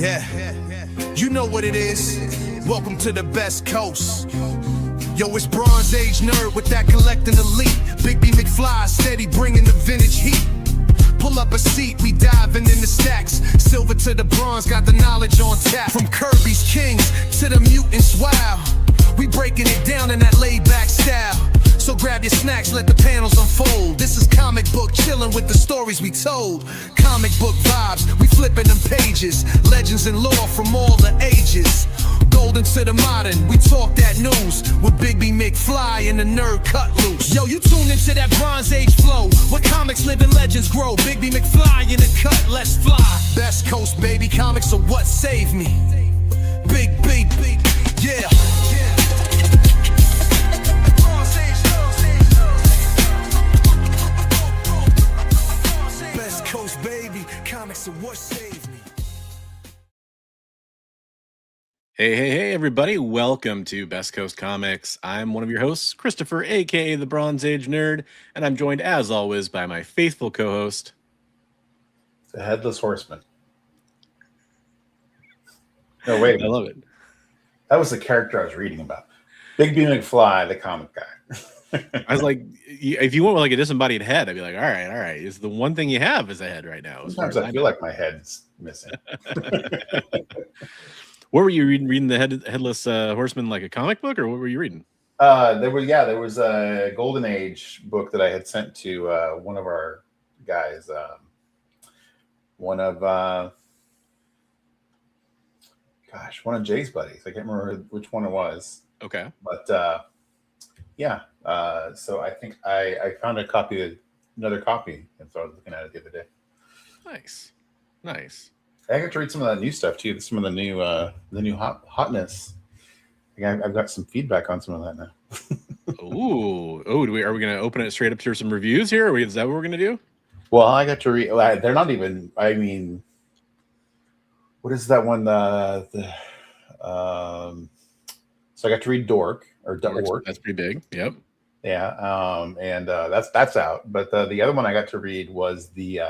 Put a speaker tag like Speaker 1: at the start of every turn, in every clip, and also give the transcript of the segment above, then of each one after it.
Speaker 1: Yeah, you know what it is. Welcome to the best coast. Yo, it's Bronze Age nerd with that collecting elite. Big B McFly, steady bringing the vintage heat. Pull up a seat, we diving in the stacks. Silver to the bronze, got the knowledge on tap. From Kirby's Kings to the mutants, wow. We breaking it down in that laid-back style. So grab your snacks, let the panels unfold. This is comic book chillin' with the stories we told. Comic book vibes, we flipping them pages. Legends and lore from all the ages. Golden to the modern, we talk that news. With Big B McFly and the nerd cut loose. Yo, you tune into that Bronze Age flow. Where comics live and legends grow. Big B McFly in the cut, let's fly. Best coast, baby, comics are what saved me. Big B, yeah. Baby, comics are what saved me.
Speaker 2: Hey, everybody. Welcome to Best Coast Comics. I'm one of your hosts, Christopher, a.k.a. the Bronze Age Nerd, and I'm joined, as always, by my faithful co-host,
Speaker 3: the Headless Horseman. No, wait.
Speaker 2: I love it.
Speaker 3: That was the character I was reading about. Big B McFly, the comic guy.
Speaker 2: I was like, if you went with like a disembodied head, I'd be like, all right. It's the one thing you have is a head right now.
Speaker 3: Sometimes I feel like my head's missing.
Speaker 2: What were you reading the Headless Horseman, like a comic book, or what were you reading?
Speaker 3: There was a Golden Age book that I had sent to one of our guys. One of Jay's buddies. I can't remember which one it was.
Speaker 2: Okay.
Speaker 3: But yeah. So I think I found another copy, and so I was looking at it the other day.
Speaker 2: Nice.
Speaker 3: I got to read some of that new stuff too. Some of the new hotness. I've got some feedback on some of that now.
Speaker 2: Are we going to open it straight up to some reviews here? Is that what we're going to do?
Speaker 3: Well, I got to read. They're not even. I mean, what is that one? So I got to read Dork.
Speaker 2: That's pretty big. Yep.
Speaker 3: Yeah. And that's out. But the other one I got to read was the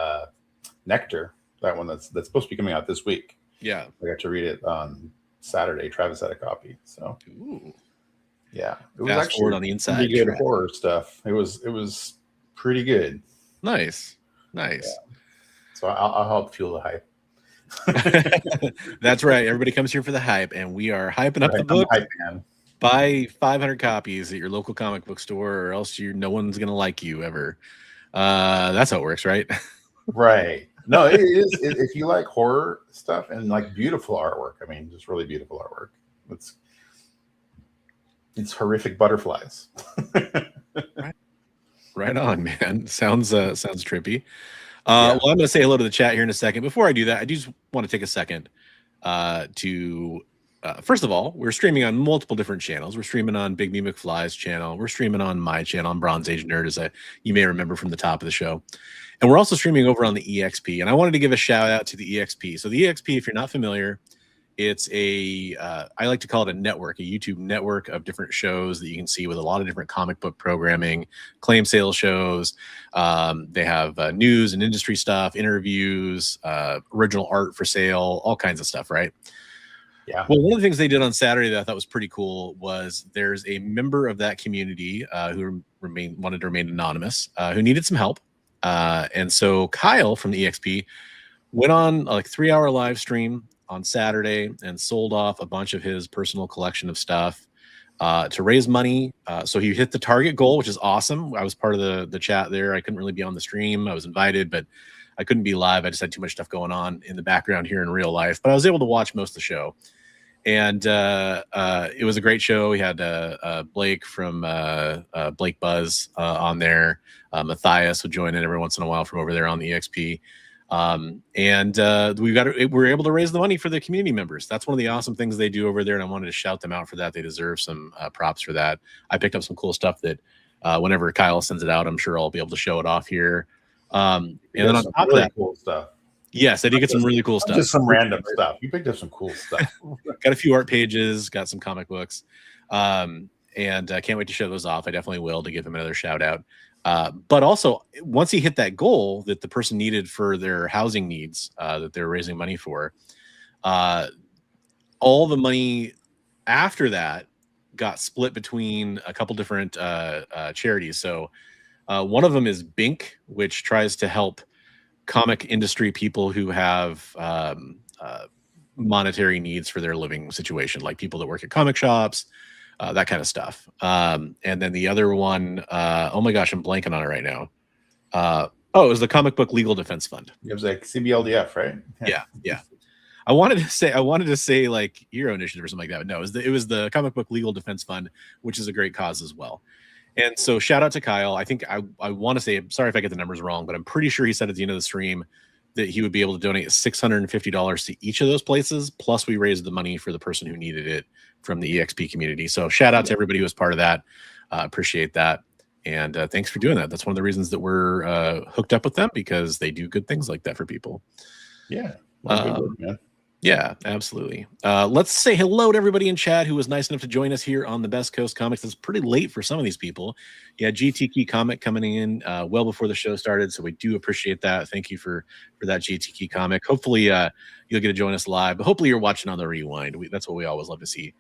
Speaker 3: Nectar. That one that's supposed to be coming out this week.
Speaker 2: Yeah.
Speaker 3: I got to read it on Saturday. Travis had a copy. So yeah, it was
Speaker 2: Fast
Speaker 3: actually
Speaker 2: forward on the inside.
Speaker 3: Pretty good horror stuff. It was pretty good.
Speaker 2: Nice.
Speaker 3: Yeah. So I'll help fuel the hype.
Speaker 2: That's right. Everybody comes here for the hype, and we are hyping up the book. Buy 500 copies at your local comic book store, or else no one's gonna like you ever. That's how it works, right?
Speaker 3: Right. No, it is. If you like horror stuff and like beautiful artwork, I mean, just really beautiful artwork. It's horrific butterflies.
Speaker 2: Right on, man. Sounds trippy. Well, I'm going to say hello to the chat here in a second. Before I do that, I do just want to take a second to first of all, we're streaming on multiple different channels. We're streaming on Big B McFly's channel. We're streaming on my channel, on Bronze Age Nerd, as you may remember from the top of the show. And we're also streaming over on the EXP. And I wanted to give a shout out to the EXP. So the EXP, if you're not familiar, it's I like to call it a network, a YouTube network of different shows that you can see with a lot of different comic book programming, claim sale shows. They have news and industry stuff, interviews, original art for sale, all kinds of stuff, right?
Speaker 3: Yeah.
Speaker 2: Well, one of the things they did on Saturday that I thought was pretty cool was there's a member of that community who wanted to remain anonymous, who needed some help. And so Kyle from the EXP went on a 3-hour live stream on Saturday and sold off a bunch of his personal collection of stuff to raise money. So he hit the target goal, which is awesome. I was part of the chat there. I couldn't really be on the stream. I was invited, but I couldn't be live. I just had too much stuff going on in the background here in real life, but I was able to watch most of the show. And it was a great show. We had Blake from Blake Buzz on there. Matthias would join in every once in a while from over there on the EXP. We're able to raise the money for the community members. That's one of the awesome things they do over there, and I wanted to shout them out for that. They deserve some props for that. I picked up some cool stuff that whenever Kyle sends it out, I'm sure I'll be able to show it off here. And then on top of that,
Speaker 3: cool stuff.
Speaker 2: Yes, I did get some really cool stuff.
Speaker 3: Just some random stuff. You picked up some cool stuff.
Speaker 2: Got a few art pages, got some comic books, and can't wait to show those off. I definitely will, to give him another shout out. But also, once he hit that goal that the person needed for their housing needs that they're raising money for, All the money after that got split between a couple different charities. So one of them is Bink, which tries to help comic industry people who have monetary needs for their living situation, like people that work at comic shops, that kind of stuff. And then the other one, oh my gosh, I'm blanking on it right now. It was the Comic Book Legal Defense Fund.
Speaker 3: It was like CBLDF, right?
Speaker 2: Yeah. I wanted to say like Hero Initiative or something like that, but no, it was the Comic Book Legal Defense Fund, which is a great cause as well. And so shout out to Kyle. I think I want to say, I'm sorry if I get the numbers wrong, but I'm pretty sure he said at the end of the stream that he would be able to donate $650 to each of those places. Plus we raised the money for the person who needed it from the EXP community. So shout out to everybody who was part of that. Appreciate that. And thanks for doing that. That's one of the reasons that we're hooked up with them, because they do good things like that for people.
Speaker 3: Yeah. Good work, man.
Speaker 2: Yeah, absolutely. Let's say hello to everybody in chat who was nice enough to join us here on the Best Coast Comics. It's pretty late for some of these people. Yeah, GT Comic coming in well before the show started, so we do appreciate that. Thank you for that GT Comic. Hopefully you'll get to join us live, but hopefully you're watching on the rewind. That's what we always love to see.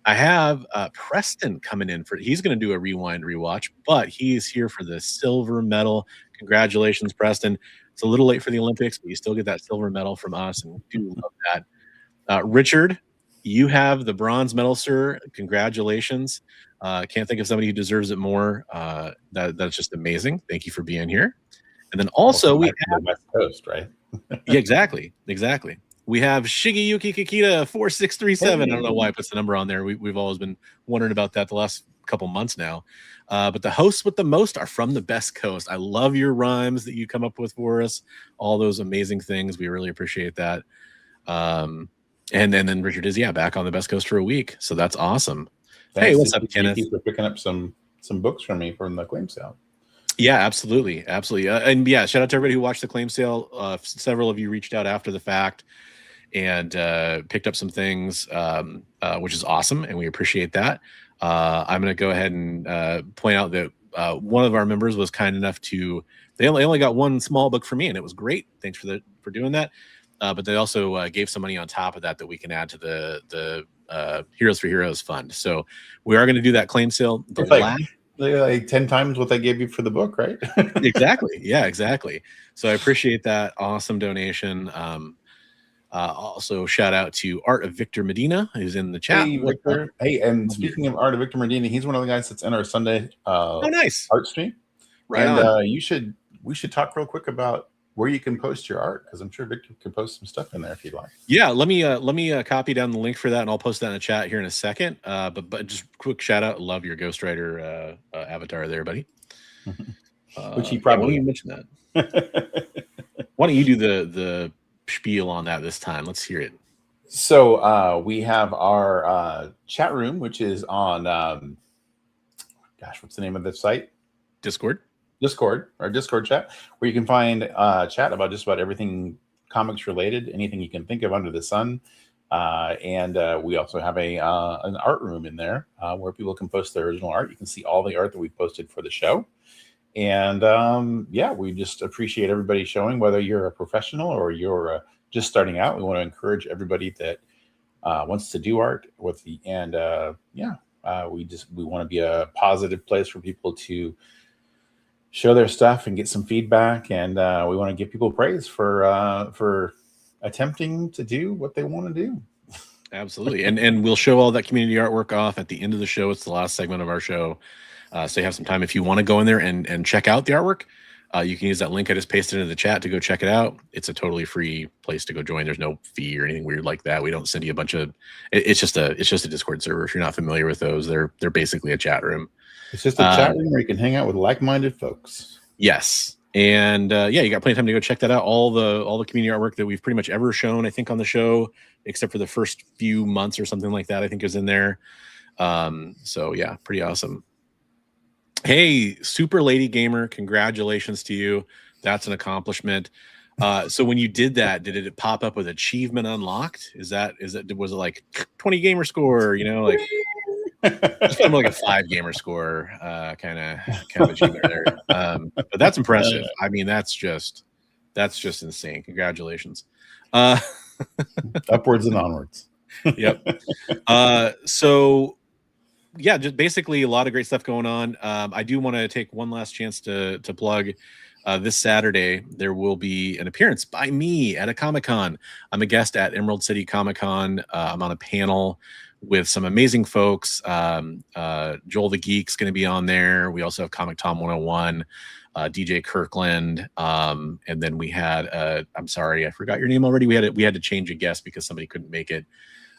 Speaker 2: I have Preston coming in he's going to do a rewind rewatch, but he's here for the silver medal. Congratulations, Preston. It's a little late for the Olympics, but you still get that silver medal from us, and we do love that. Richard, you have the bronze medal, sir. Congratulations. Can't think of somebody who deserves it more. That's just amazing. Thank you for being here. And then also we have
Speaker 3: West Coast, right?
Speaker 2: Yeah, exactly. We have Shigeyuki Kikita 4637. I don't know why I put the number on there. We've always been wondering about that the last couple months now. But the hosts with the most are from the Best Coast. I love your rhymes that you come up with for us. All those amazing things. We really appreciate that. And then Richard is back on the Best Coast for a week. So that's awesome.
Speaker 3: Thanks.
Speaker 2: Hey, what's up, Kenneth?
Speaker 3: Thank you for picking up some books from me from the claim sale.
Speaker 2: Yeah, absolutely. And yeah, shout out to everybody who watched the claim sale. Several of you reached out after the fact and picked up some things, which is awesome, and we appreciate that. I'm going to go ahead and point out that one of our members was kind enough to, they only got one small book for me, and it was great. Thanks for doing that. But they also gave some money on top of that we can add to the Heroes for Heroes fund. So we are going to do that claim sale.
Speaker 3: Like 10 times what they gave you for the book, right?
Speaker 2: Exactly. Yeah, exactly. So I appreciate that. Awesome donation. Also shout out to Art of Victor Medina, who's in the chat.
Speaker 3: Hey, Victor. Hey, and speaking of Art of Victor Medina, he's one of the guys that's in our Sunday
Speaker 2: nice
Speaker 3: art stream.
Speaker 2: Right.
Speaker 3: And we should talk real quick about where you can post your art, because I'm sure Victor can post some stuff in there if you'd like.
Speaker 2: Yeah, let me copy down the link for that, and I'll post that in the chat here in a second. But just quick shout out, love your Ghostwriter avatar there, buddy.
Speaker 3: Which he probably
Speaker 2: why don't you mention that? Why don't you do the spiel on that this time? Let's hear it.
Speaker 3: So we have our chat room, which is on what's the name of the site?
Speaker 2: Discord,
Speaker 3: our Discord chat, where you can find chat about just about everything comics related, anything you can think of under the sun. And we also have an art room in there where people can post their original art. You can see all the art that we posted for the show. And we just appreciate everybody showing, whether you're a professional or you're just starting out. We want to encourage everybody that wants to do art we want to be a positive place for people to show their stuff and get some feedback. And we want to give people praise for attempting to do what they want to do.
Speaker 2: Absolutely. And we'll show all that community artwork off at the end of the show. It's the last segment of our show. So you have some time if you want to go in there and check out the artwork. You can use that link I just pasted into the chat to go check it out. It's a totally free place to go join. There's no fee or anything weird like that. We don't send you a bunch of. It's just a Discord server. If you're not familiar with those, they're basically a chat room.
Speaker 3: It's just a chat room where you can hang out with like-minded folks.
Speaker 2: Yes, and you got plenty of time to go check that out. All the community artwork that we've pretty much ever shown, I think, on the show, except for the first few months or something like that, I think is in there. So yeah, pretty awesome. Hey, Super Lady Gamer, congratulations to you. That's an accomplishment. So when you did that, did it pop up with achievement unlocked? Was it like 20 gamer score? Like just like a 5 gamer score kind of achievement there. But that's impressive. I mean, that's just insane. Congratulations.
Speaker 3: Upwards and onwards.
Speaker 2: Yep. So yeah, just basically a lot of great stuff going on. I do want to take one last chance to plug this Saturday. There will be an appearance by me at a Comic-Con. I'm a guest at Emerald City Comic-Con. I'm on a panel with some amazing folks. Joel the Geek's going to be on there. We also have Comic Tom 101, DJ Kirkland, and then we had I'm sorry, I forgot your name already. We had to change a guest because somebody couldn't make it.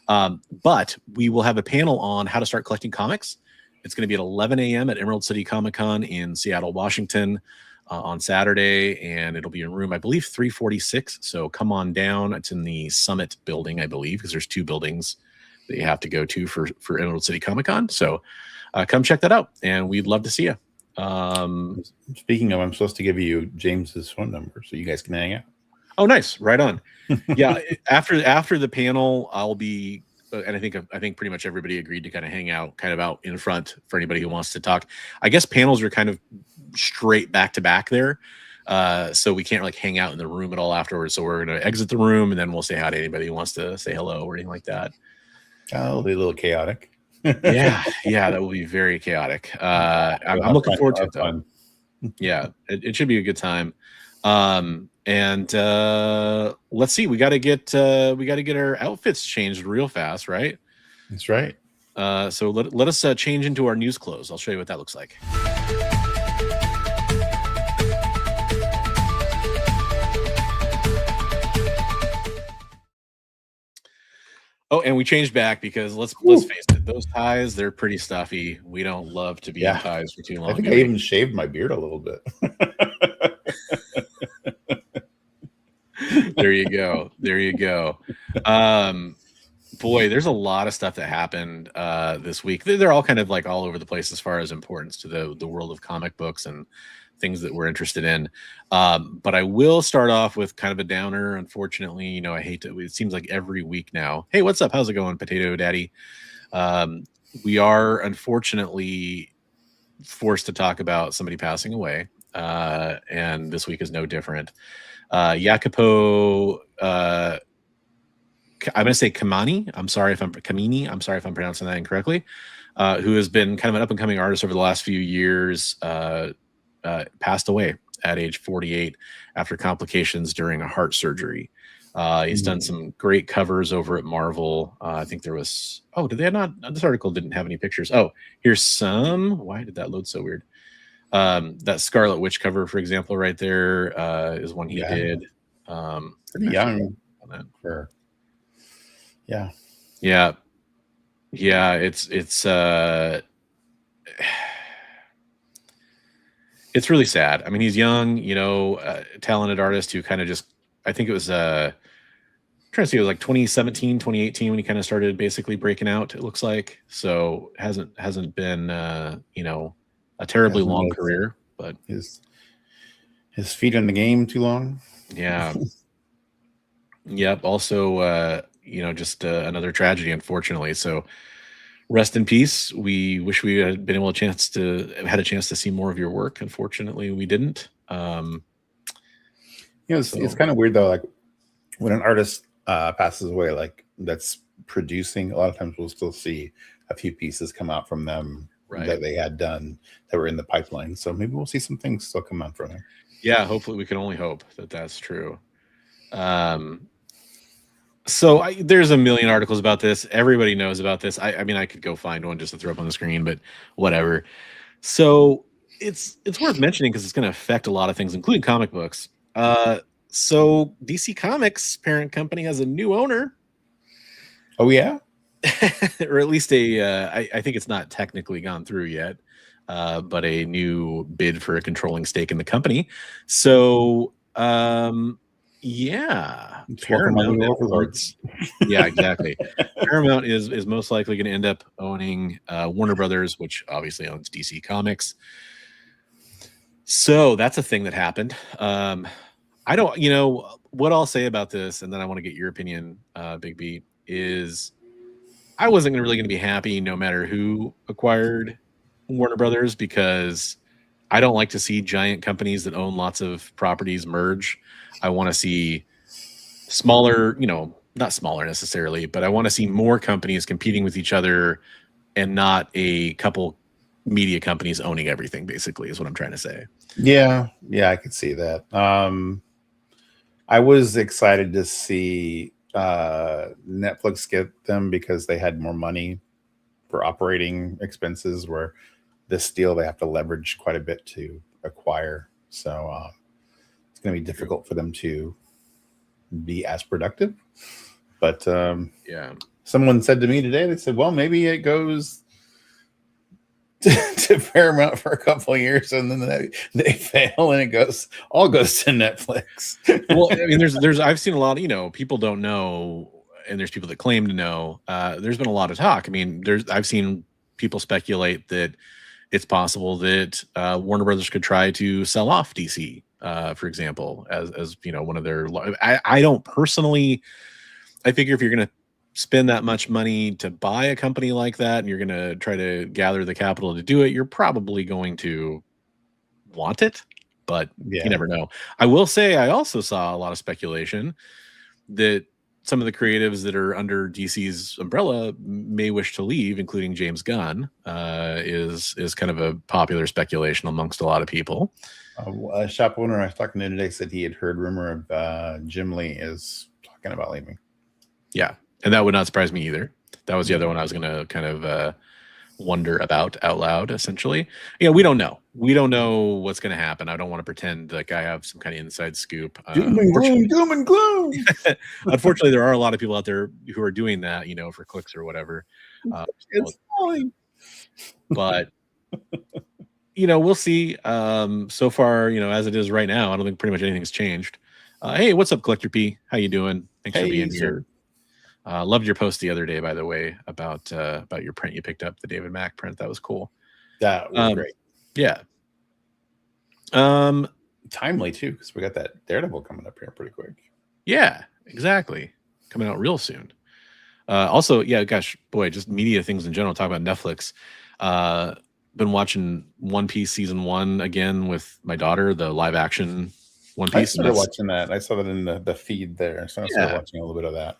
Speaker 2: But we will have a panel on how to start collecting comics. It's going to be at 11 a.m. at Emerald City Comic Con in Seattle, Washington on Saturday. And it'll be in room, I believe, 346. So come on down. It's in the Summit building, I believe, because there's 2 buildings that you have to go to for Emerald City Comic Con. So come check that out. And we'd love to see you.
Speaker 3: Speaking of, I'm supposed to give you James's phone number so you guys can hang out.
Speaker 2: Oh, nice. Right on. Yeah. After the panel, I'll be, and I think pretty much everybody agreed to kind of hang out kind of out in front for anybody who wants to talk. I guess panels are kind of straight back to back there. So we can't like hang out in the room at all afterwards. So we're going to exit the room and then we'll say hi to anybody who wants to say hello or anything like that.
Speaker 3: It'll be a little chaotic.
Speaker 2: Yeah. That will be very chaotic. I'm looking forward to it though. Yeah, it should be a good time. And let's see, we got to get our outfits changed real fast, right?
Speaker 3: That's right.
Speaker 2: So let us change into our news clothes. I'll show you what that looks like. Oh, and we changed back because let's face it, those ties, they're pretty stuffy. We don't love to be in ties for too long.
Speaker 3: I think I even shaved my beard a little bit.
Speaker 2: There you go. Boy, there's a lot of stuff that happened this week. They're all kind of like all over the place as far as importance to the world of comic books and things that we're interested in. But I will start off with kind of a downer. Unfortunately, you know, I hate to, it seems like every week now. Hey, what's up? How's it going, Potato Daddy? We are unfortunately forced to talk about somebody passing away. And this week is no different. Jacopo, I'm going to say Kamani. I'm sorry if I'm pronouncing that incorrectly. Who has been kind of an up and coming artist over the last few years, passed away at age 48 after complications during a heart surgery. He's done some great covers over at Marvel. I think there was, did they not? This article didn't have any pictures. Oh, here's some. Why did that load so weird? That Scarlet Witch cover, for example, right there is one he did.
Speaker 3: Pretty young on that for. Yeah.
Speaker 2: It's really sad. I mean, he's young, you know, talented artist who kind of just, I think it was trying to see, it was like 2017, 2018 when he kind of started basically breaking out, it looks like. So hasn't been you know, a terribly long career, but
Speaker 3: his feet in the game too long.
Speaker 2: Yeah. Yep. Also, you know, just another tragedy, unfortunately. So rest in peace. We wish we had been able had a chance to see more of your work. Unfortunately, we didn't.
Speaker 3: You know, it's kind of weird though. Like when an artist passes away, like that's producing, a lot of times we'll still see a few pieces come out from them that they had done that were in the pipeline. So maybe we'll see some things still come out from him.
Speaker 2: Yeah, hopefully we can only hope that that's true. So there's a million articles about this. Everybody knows about this. I mean, I could go find one just to throw up on the screen, but whatever. So it's worth mentioning because it's going to affect a lot of things, including comic books. So DC Comics parent company has a new owner.
Speaker 3: Oh yeah,
Speaker 2: or at least I think it's not technically gone through yet, but a new bid for a controlling stake in the company. So yeah, Paramount overlords. Yeah, exactly. Paramount is most likely going to end up owning Warner Brothers, which obviously owns DC Comics. So that's a thing that happened. I don't, you know, what I'll say about this, and then I want to get your opinion, Big B, is I wasn't really going to be happy no matter who acquired Warner Brothers, because I don't like to see giant companies that own lots of properties merge. I want to see smaller, you know, not smaller necessarily, but I want to see more companies competing with each other and not a couple media companies owning everything, basically, is what I'm trying to say.
Speaker 3: Yeah, I could see that. I was excited to see Netflix get them because they had more money for operating expenses, where this deal they have to leverage quite a bit to acquire. So it's going to be difficult for them to be as productive. But
Speaker 2: yeah,
Speaker 3: someone said to me today, they said, well, maybe it goes to Paramount for a couple of years and then they fail and it all goes to Netflix.
Speaker 2: Well, I mean, there's I've seen a lot of, people don't know, and there's people that claim to know. There's been a lot of talk. I mean, I've seen people speculate that it's possible that Warner Brothers could try to sell off DC, for example, as one of their. I don't personally. I figure if you're going to spend that much money to buy a company like that, and you're going to try to gather the capital to do it, you're probably going to want it. But you never know. I will say I also saw a lot of speculation that some of the creatives that are under DC's umbrella may wish to leave, including James Gunn, is kind of a popular speculation amongst a lot of people.
Speaker 3: A shop owner I was talking to today said he had heard rumor of Jim Lee is talking about leaving.
Speaker 2: Yeah, and that would not surprise me either. That was the other one I was going to kind of wonder about out loud, essentially. We don't know. We don't know what's going to happen. I don't want to pretend like I have some kind of inside scoop.
Speaker 3: Doom and gloom.
Speaker 2: Unfortunately, there are a lot of people out there who are doing that, for clicks or whatever.
Speaker 3: It's falling.
Speaker 2: But, we'll see. So far, as it is right now, I don't think pretty much anything's changed. Hey, what's up, Collector P? How you doing? Thanks for being here. Loved your post the other day, by the way, about your print you picked up, the David Mack print. That was cool.
Speaker 3: That was great.
Speaker 2: Yeah.
Speaker 3: Timely too, because we got that Daredevil coming up here pretty quick.
Speaker 2: Yeah, exactly. Coming out real soon. Also, yeah, gosh, boy, just media things in general. Talk about Netflix. Been watching One Piece season 1 again with my daughter, the live action One Piece.
Speaker 3: I started watching that. I saw that in the feed there, so I started watching a little bit of that.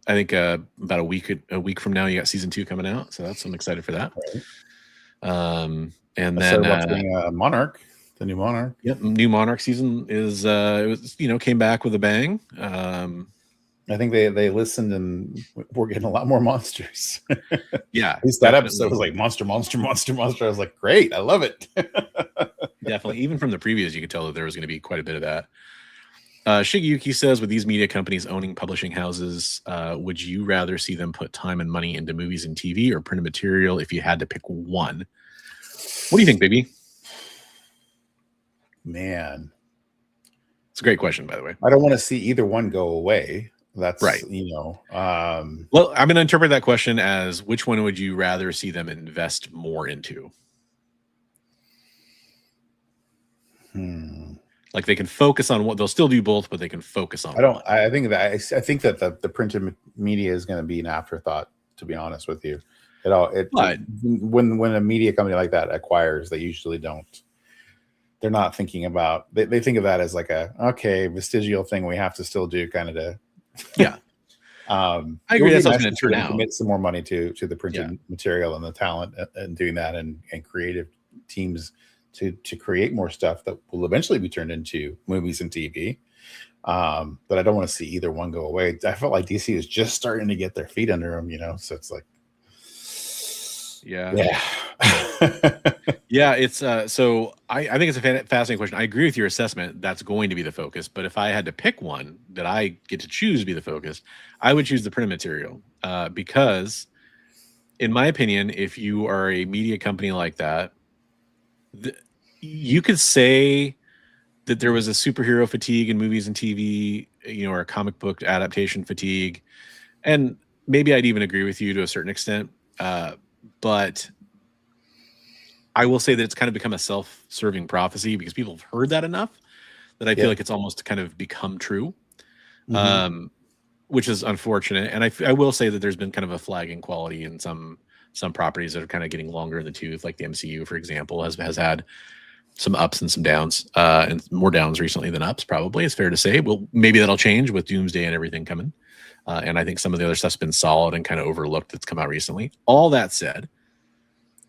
Speaker 2: I think about a week from now, you got season 2 coming out, so I'm excited for that.
Speaker 3: Right.
Speaker 2: And
Speaker 3: I
Speaker 2: then
Speaker 3: watching Monarch, the new Monarch.
Speaker 2: Yep, new Monarch season is it was came back with a bang.
Speaker 3: I think they listened and we're getting a lot more monsters.
Speaker 2: Yeah,
Speaker 3: at least that episode was like monster. I was like, great, I love it.
Speaker 2: Definitely, even from the previews, you could tell that there was going to be quite a bit of that. Shigeyuki says, with these media companies owning publishing houses, would you rather see them put time and money into movies and TV or printed material if you had to pick one? What do you think, baby?
Speaker 3: Man,
Speaker 2: it's a great question, by the way.
Speaker 3: I don't want to see either one go away. That's
Speaker 2: right.
Speaker 3: Well,
Speaker 2: I'm going to interpret that question as, which one would you rather see them invest more into? Like they can focus on what they'll still do both, but they can focus on.
Speaker 3: I think that the printed media is going to be an afterthought. To be honest with you, when a media company like that acquires, they usually don't. They're not thinking about. They think of that as like vestigial thing we have to still do, kind of to.
Speaker 2: Yeah.
Speaker 3: I
Speaker 2: agree. That's going to turn out.
Speaker 3: Commit some more money to the printed material and the talent and doing that, and creative teams to create more stuff that will eventually be turned into movies and TV. But I don't want to see either one go away. I felt like DC is just starting to get their feet under them, so it's like, yeah.
Speaker 2: Yeah, it's so I think it's a fascinating question. I agree with your assessment. That's going to be the focus. But if I had to pick one that I get to choose to be the focus, I would choose the printed material because, in my opinion, if you are a media company like that, you could say that there was a superhero fatigue in movies and TV, or a comic book adaptation fatigue. And maybe I'd even agree with you to a certain extent. But I will say that it's kind of become a self-serving prophecy because people have heard that enough that I feel like it's almost kind of become true, which is unfortunate. And I will say that there's been kind of a flagging quality in some properties that are kind of getting longer in the tooth, like the MCU, for example, has had some ups and some downs, and more downs recently than ups, probably. It's fair to say. Well, maybe that'll change with Doomsday and everything coming. And I think some of the other stuff's been solid and kind of overlooked that's come out recently. All that said,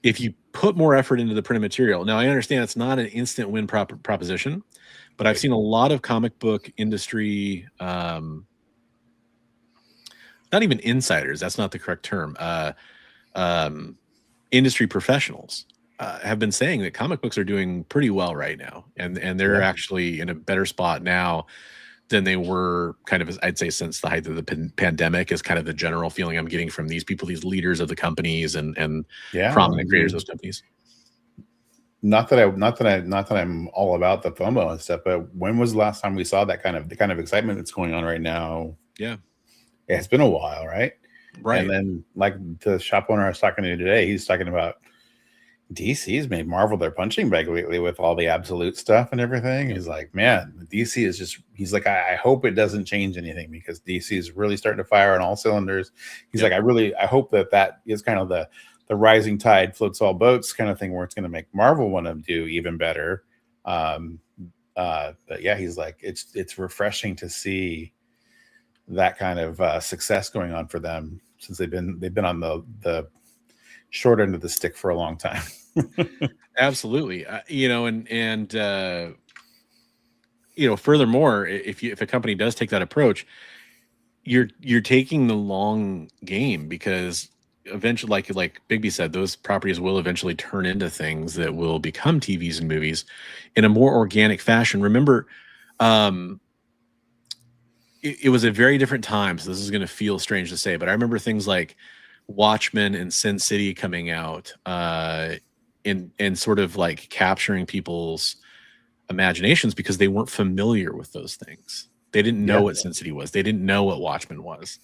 Speaker 2: if you put more effort into the printed material, now I understand it's not an instant win proposition, but I've seen a lot of comic book industry, not even insiders, that's not the correct term, industry professionals have been saying that comic books are doing pretty well right now, and they're actually in a better spot now than they were kind of, I'd say, since the height of the pandemic, is kind of the general feeling I'm getting from these people, these leaders of the companies and prominent creators of those companies.
Speaker 3: Not that I'm all about the FOMO and stuff, but when was the last time we saw the kind of excitement that's going on right now?
Speaker 2: Yeah,
Speaker 3: it's been a while, right?
Speaker 2: Right.
Speaker 3: And then, like the shop owner I was talking to today, he's talking about DC's made Marvel their punching bag lately with all the absolute stuff and everything. He's like, man, DC is just, he's like, I hope it doesn't change anything, because DC is really starting to fire on all cylinders. He's like, I hope that is kind of the rising tide floats all boats kind of thing, where it's going to make Marvel want to do even better. But yeah, he's like, it's refreshing to see that kind of success going on for them, since they've been on the short end of the stick for a long time.
Speaker 2: Absolutely. Furthermore, if a company does take that approach, you're taking the long game, because eventually, like Bigby said, those properties will eventually turn into things that will become TVs and movies in a more organic fashion. Remember, it was a very different time, so this is going to feel strange to say, but I remember things like Watchmen and Sin City coming out, and sort of like capturing people's imaginations, because they weren't familiar with those things. They didn't know what Sin City was. They didn't know what Watchmen was.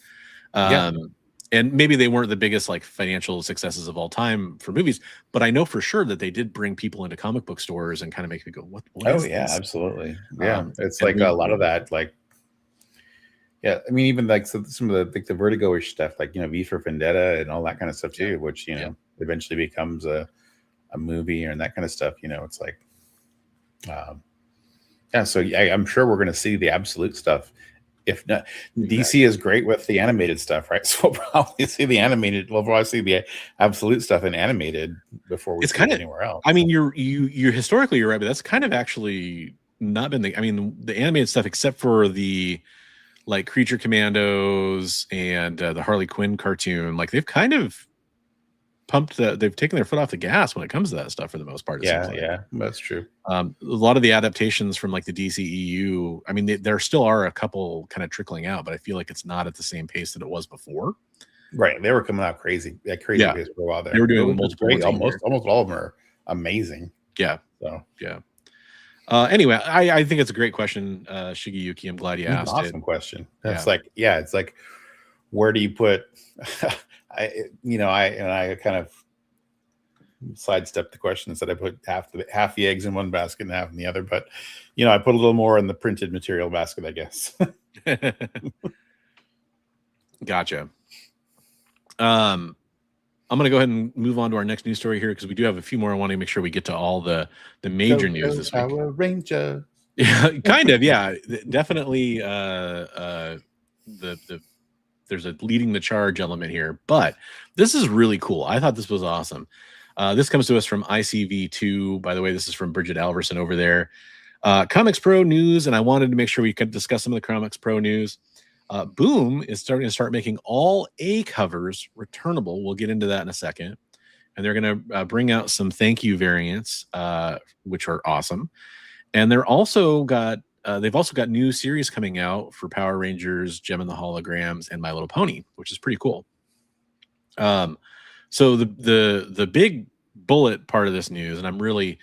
Speaker 2: And maybe they weren't the biggest like financial successes of all time for movies, but I know for sure that they did bring people into comic book stores and kind of make me go, what is this?
Speaker 3: Absolutely. Yeah. It's like a lot of that, like, yeah, I mean, even like some of the Vertigo-ish stuff, like, V for Vendetta and all that kind of stuff too, which eventually becomes a movie and that kind of stuff. It's like, So I'm sure we're going to see the absolute stuff. If not, DC is great with the animated stuff, right? So we'll probably see the absolute stuff in animated before we see it anywhere else.
Speaker 2: I mean, you're historically you're right, but that's kind of actually not been the animated stuff, except for the like Creature Commandos and the Harley Quinn cartoon, like they've kind of they've taken their foot off the gas when it comes to that stuff for the most part.
Speaker 3: Yeah, that's true.
Speaker 2: A lot of the adaptations from like the DCEU, I mean, there still are a couple kind of trickling out, but I feel like it's not at the same pace that it was before.
Speaker 3: Right, they were coming out crazy pace for a while there.
Speaker 2: They were doing multiple.
Speaker 3: Almost all of them are amazing.
Speaker 2: Yeah. So yeah. Anyway, I think it's a great question, Shigeyuki. I'm glad you asked.
Speaker 3: Awesome question. That's it's like, where do you put? I kind of sidestepped the question and said I put half the eggs in one basket and half in the other, but I put a little more in the printed material basket, I guess.
Speaker 2: Gotcha. I'm going to go ahead and move on to our next news story here, because we do have a few more. I want to make sure we get to all the major news this week.
Speaker 3: Power Ranger.
Speaker 2: Yeah, kind of. Yeah, definitely. There's a leading the charge element here, but this is really cool. I thought this was awesome. This comes to us from ICV2. By the way, this is from Bridget Alverson over there. ComicsPRO news, and I wanted to make sure we could discuss some of the ComicsPRO news. Boom is starting to making all A covers returnable. We'll get into that in a second. And they're going to bring out some thank you variants, which are awesome. And they've also got new series coming out for Power Rangers, Gem and the Holograms, and My Little Pony, which is pretty cool. So the big bullet part of this news, and I'm really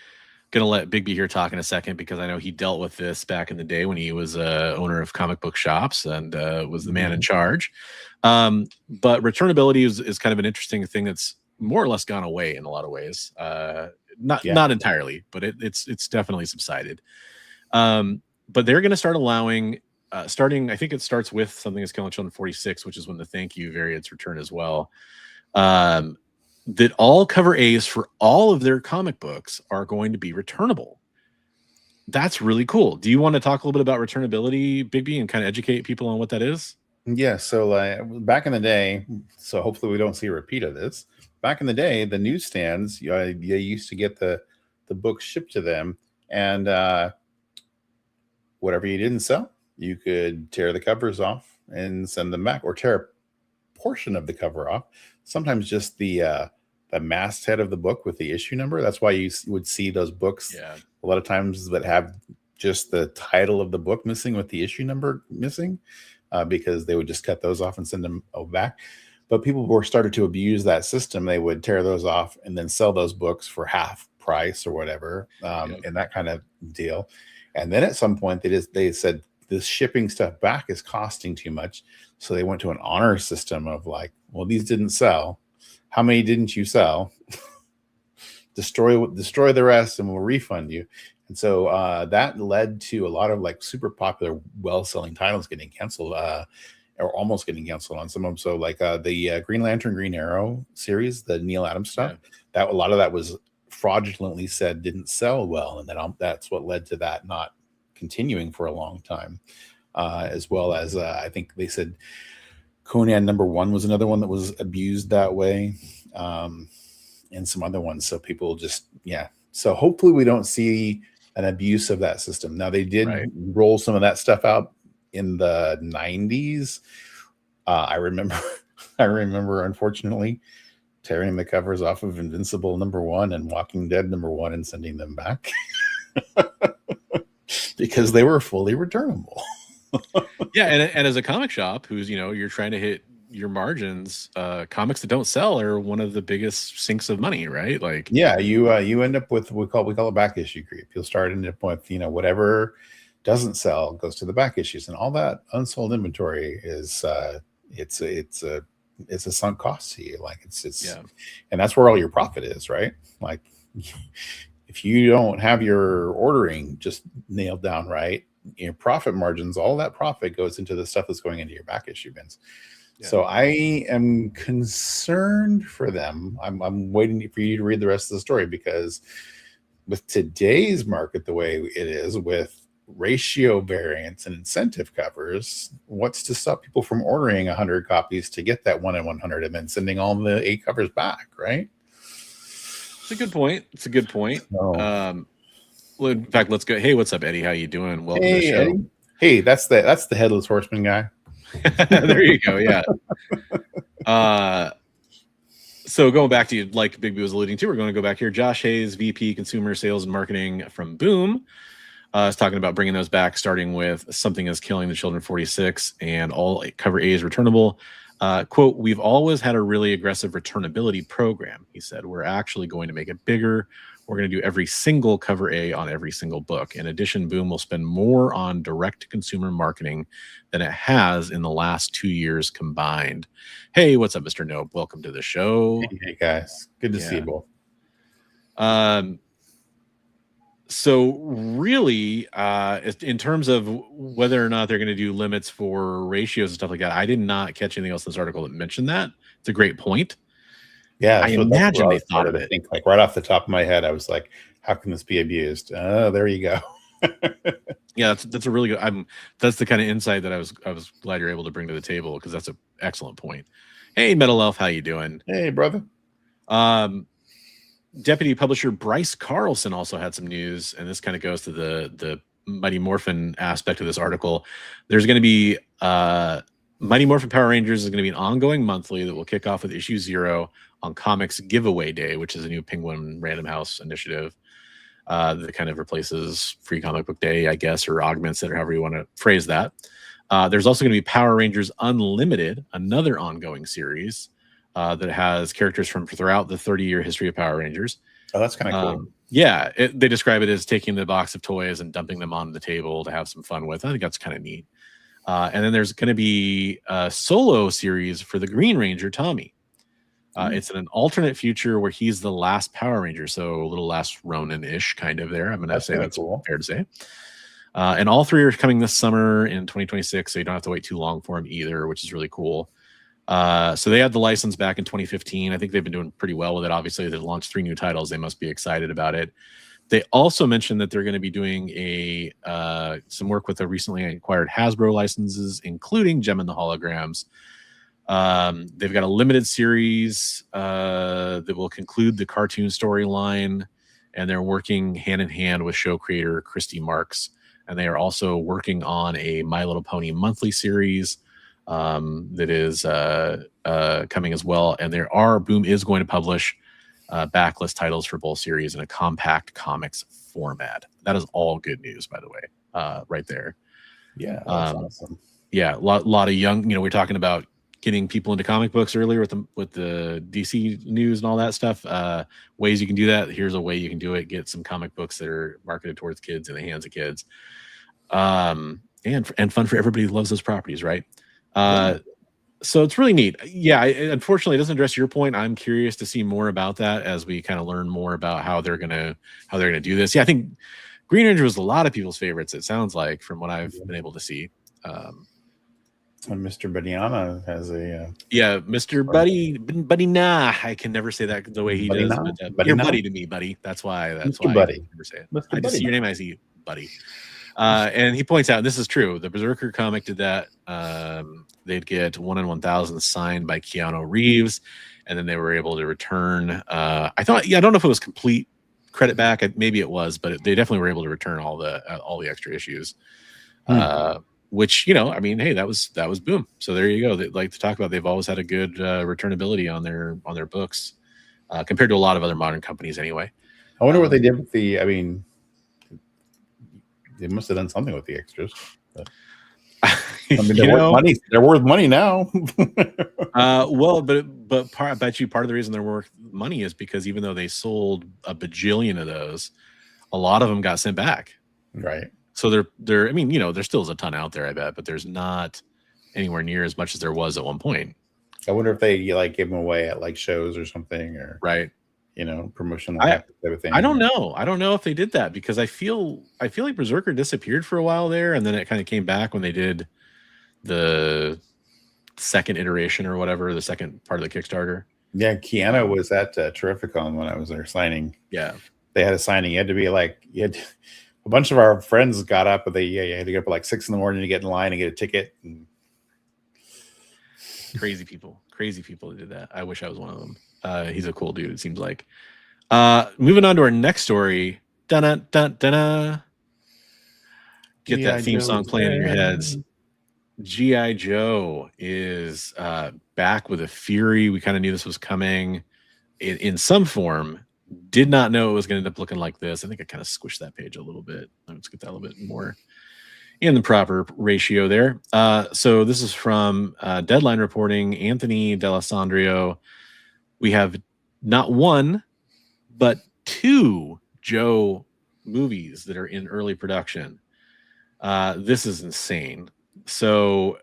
Speaker 2: going to let Bigby here talk in a second, because I know he dealt with this back in the day when he was owner of comic book shops and was the man in charge. But returnability is kind of an interesting thing that's more or less gone away in a lot of ways. Not entirely, but it's definitely subsided. But they're going to start allowing, I think it starts with something that's Killing Children 46, which is when the thank you variants return as well. That all cover A's for all of their comic books are going to be returnable. That's really cool. Do you want to talk a little bit about returnability, Bigby, and kind of educate people on what that is?
Speaker 3: Yeah, so back in the day, so hopefully we don't see a repeat of this. Back in the day, the newsstands, they used to get the books shipped to them, and whatever you didn't sell, you could tear the covers off and send them back, or tear a portion of the cover off. Sometimes just the masthead of the book with the issue number. That's why you would see those books a lot of times that have just the title of the book missing with the issue number missing, because they would just cut those off and send them back. But people were started to abuse that system. They would tear those off and then sell those books for half price or whatever, and that kind of deal. And then at some point they said this shipping stuff back is costing too much, so they went to an honor system of like, well, these didn't sell. How many didn't you sell? destroy the rest, and we'll refund you. And so that led to a lot of like super popular, well-selling titles getting canceled, or almost getting canceled on some of them. So like the Green Lantern, Green Arrow series, the Neil Adams stuff, that a lot of that was fraudulently said didn't sell well, and that's what led to that not continuing for a long time. As well as I think they said Conan #1 was another one that was abused that way, and some other ones. So people just So hopefully we don't see an abuse of that system. Now they did roll some of that stuff out in the 90s. I remember unfortunately tearing the covers off of Invincible #1 and Walking Dead #1 and sending them back because they were fully returnable.
Speaker 2: And as a comic shop who's, you're trying to hit your margins, comics that don't sell are one of the biggest sinks of money, right? Like,
Speaker 3: you end up with we call it back issue creep. You'll start ending up with whatever doesn't sell goes to the back issues, and all that unsold inventory is it's a sunk cost to you. Like and that's where all your profit is, right? Like if you don't have your ordering just nailed down right, your profit margins, all that profit goes into the stuff that's going into your back issue bins. So I am concerned for them. I'm waiting for you to read the rest of the story, because with today's market the way it is, with ratio variants and incentive covers, what's to stop people from ordering 100 copies to get that 1 in 100 and then sending all the 8 covers back, right?
Speaker 2: It's a good point. Well, in fact, let's go. Hey, what's up, Eddie? How you doing? Welcome to the show.
Speaker 3: Eddie. Hey, that's the headless horseman guy.
Speaker 2: There you go. Yeah. So going back to, like Bigby was alluding to, we're going to go back here. Josh Hayes, VP Consumer Sales and Marketing from Boom, is talking about bringing those back, starting with Something is Killing the Children 46, and all cover A is returnable. Quote, "We've always had a really aggressive returnability program," he said. "We're actually going to make it bigger. We're going to do every single cover A on every single book. In addition, Boom will spend more on direct-to-consumer marketing than it has in the last 2 years combined." Hey, what's up, Mr. Nope? Welcome to the show.
Speaker 3: Hey guys. Good to see you both.
Speaker 2: So really, in terms of whether or not they're going to do limits for ratios and stuff like that, I did not catch anything else in this article that mentioned that. It's a great point.
Speaker 3: Yeah,
Speaker 2: I imagine they thought of it.
Speaker 3: I think, like, right off the top of my head, I was like, "How can this be abused?" Oh, there you go.
Speaker 2: Yeah, that's a really good. That's the kind of insight that I was glad you're able to bring to the table, because that's an excellent point. Hey, Metal Elf, how you doing?
Speaker 3: Hey, brother.
Speaker 2: Deputy Publisher Bryce Carlson also had some news, and this kind of goes to the Mighty Morphin aspect of this article. There's going to be Mighty Morphin Power Rangers is going to be an ongoing monthly that will kick off with issue 0 on Comics Giveaway Day, which is a new Penguin Random House initiative that kind of replaces Free Comic Book Day, I guess, or augments it, or however you want to phrase that. There's also going to be Power Rangers Unlimited, another ongoing series that has characters from throughout the 30-year history of Power Rangers.
Speaker 3: Oh, that's kind of cool.
Speaker 2: Yeah, they describe it as taking the box of toys and dumping them on the table to have some fun with. I think that's kind of neat. And then there's going to be a solo series for the Green Ranger, Tommy. It's in an alternate future where he's the last Power Ranger, so a little less Ronin-ish kind of there. I'm going to say that's cool. Fair to say. And all 3 are coming this summer in 2026, so you don't have to wait too long for them either, which is really cool. So they had the license back in 2015. I think they've been doing pretty well with it. Obviously, they launched 3 new titles. They must be excited about it. They also mentioned that they're going to be doing some work with the recently acquired Hasbro licenses, including Gem and the Holograms. They've got a limited series that will conclude the cartoon storyline, and they're working hand in hand with show creator Christy Marks. And they are also working on a My Little Pony monthly series that is coming as well. And Boom is going to publish backlist titles for both series in a compact comics format. That is all good news, by the way, right there.
Speaker 3: Yeah, that's awesome.
Speaker 2: Yeah, a lot of young, we're talking about getting people into comic books earlier with the DC news and all that stuff. Ways you can do that. Here's a way you can do it. Get some comic books that are marketed towards kids in the hands of kids. And fun for everybody who loves those properties, right? So it's really neat. Yeah, unfortunately, it doesn't address your point. I'm curious to see more about that as we kind of learn more about how they're gonna do this. Yeah, I think Green Ranger was a lot of people's favorites. It sounds like from what I've been able to see.
Speaker 3: And Mr. Badiana has a
Speaker 2: Mr. Buddy Nah. I can never say that the way he does. But, you're buddy to me, buddy. That's why. Buddy. I never say it. I just see your name. I see Buddy. And he points out, and this is true, the Berserker comic did that. They'd get 1 in 1,000 signed by Keanu Reeves, and then they were able to return. I don't know if it was complete credit back. Maybe it was, but they definitely were able to return all the extra issues. Which, hey, that was Boom. So there you go. They like to talk about, they've always had a good returnability on their books compared to a lot of other modern companies anyway.
Speaker 3: I wonder what they did with they must have done something with the extras. But, they're worth money now.
Speaker 2: I bet you part of the reason they're worth money is because even though they sold a bajillion of those, a lot of them got sent back.
Speaker 3: Right.
Speaker 2: So there still is a ton out there, I bet, but there's not anywhere near as much as there was at one point.
Speaker 3: I wonder if they gave them away at shows or something, or
Speaker 2: right.
Speaker 3: Promotional type of thing.
Speaker 2: I don't know. I don't know if they did that because I feel like Berserker disappeared for a while there, and then it kind of came back when they did the second iteration or whatever, the second part of the Kickstarter.
Speaker 3: Yeah, Keanu was at Terrificon when I was there signing.
Speaker 2: Yeah,
Speaker 3: they had a signing. You had to be a bunch of our friends got up, but you had to get up at 6 a.m. to get in line and get a ticket. And...
Speaker 2: Crazy people that did that. I wish I was one of them. He's a cool dude, it seems like. Moving on to our next story. Dun-dun-dun-dun-dun. Get that theme song playing in your heads. G.I. Joe is back with a fury. We kind of knew this was coming in some form. Did not know it was going to end up looking like this. I think I kind of squished that page a little bit. Let's get that a little bit more in the proper ratio there. So this is from Deadline reporting, Anthony D'Alessandro. We have not one, but 2 Joe movies that are in early production. This is insane. So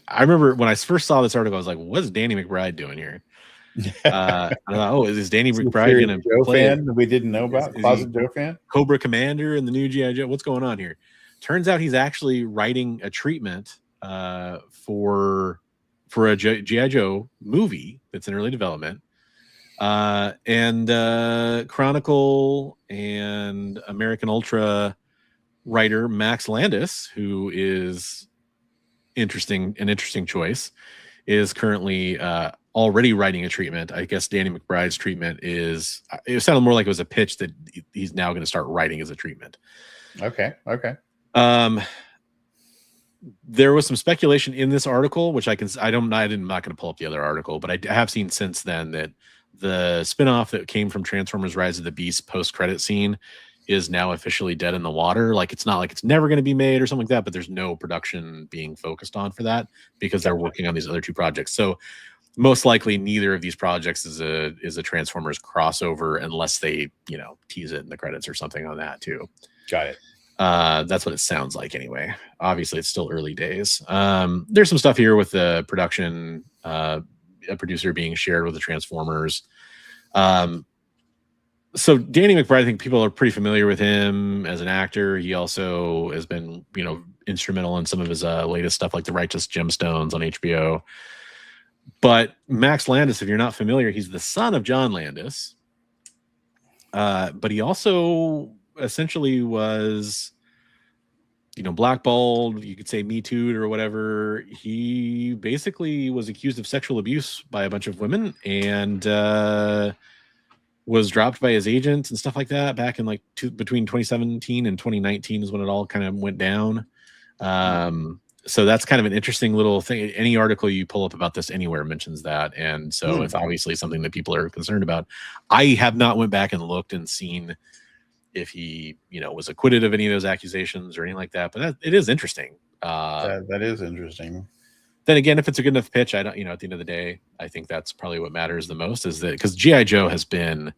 Speaker 2: I remember when I first saw this article, I was like, what is Danny McBride doing here? I thought, is Danny McBride going to play
Speaker 3: fan that we didn't know about? Closet Joe fan?
Speaker 2: Cobra Commander and the new G.I. Joe? What's going on here? Turns out he's actually writing a treatment for a G.I. Joe movie that's in early development. And Chronicle and American Ultra writer Max Landis, who is an interesting choice, is currently already writing a treatment. I guess Danny McBride's treatment it sounded more like it was a pitch that he's now going to start writing as a treatment.
Speaker 3: Okay.
Speaker 2: There was some speculation in this article, which I'm not going to pull up the other article, but I have seen since then that the spinoff that came from Transformers Rise of the Beast post-credit scene is now officially dead in the water. It's not like it's never going to be made or something like that, but there's no production being focused on for that because they're working on these other 2 projects. So most likely neither of these projects is a Transformers crossover unless they, tease it in the credits or something on that too.
Speaker 3: Got it.
Speaker 2: That's what it sounds like anyway. Obviously it's still early days. There's some stuff here with the production, a producer being shared with the Transformers. So Danny McBride, I think people are pretty familiar with him as an actor. He also has been, instrumental in some of his latest stuff like The Righteous Gemstones on HBO. But Max Landis, if you're not familiar, he's the son of John Landis, But he also essentially was, blackballed. You could say Me Too'd or whatever. He basically was accused of sexual abuse by a bunch of women and was dropped by his agent and stuff like that back in like between 2017 and 2019 is when it all kind of went down. So that's kind of an interesting little thing. Any article you pull up about this anywhere mentions that. And so it's obviously something that people are concerned about. I have not went back and looked and seen if he, was acquitted of any of those accusations or anything like that. But it is interesting.
Speaker 3: That is interesting.
Speaker 2: Then again, if it's a good enough pitch, I don't, at the end of the day, I think that's probably what matters the most is that because G.I. Joe has been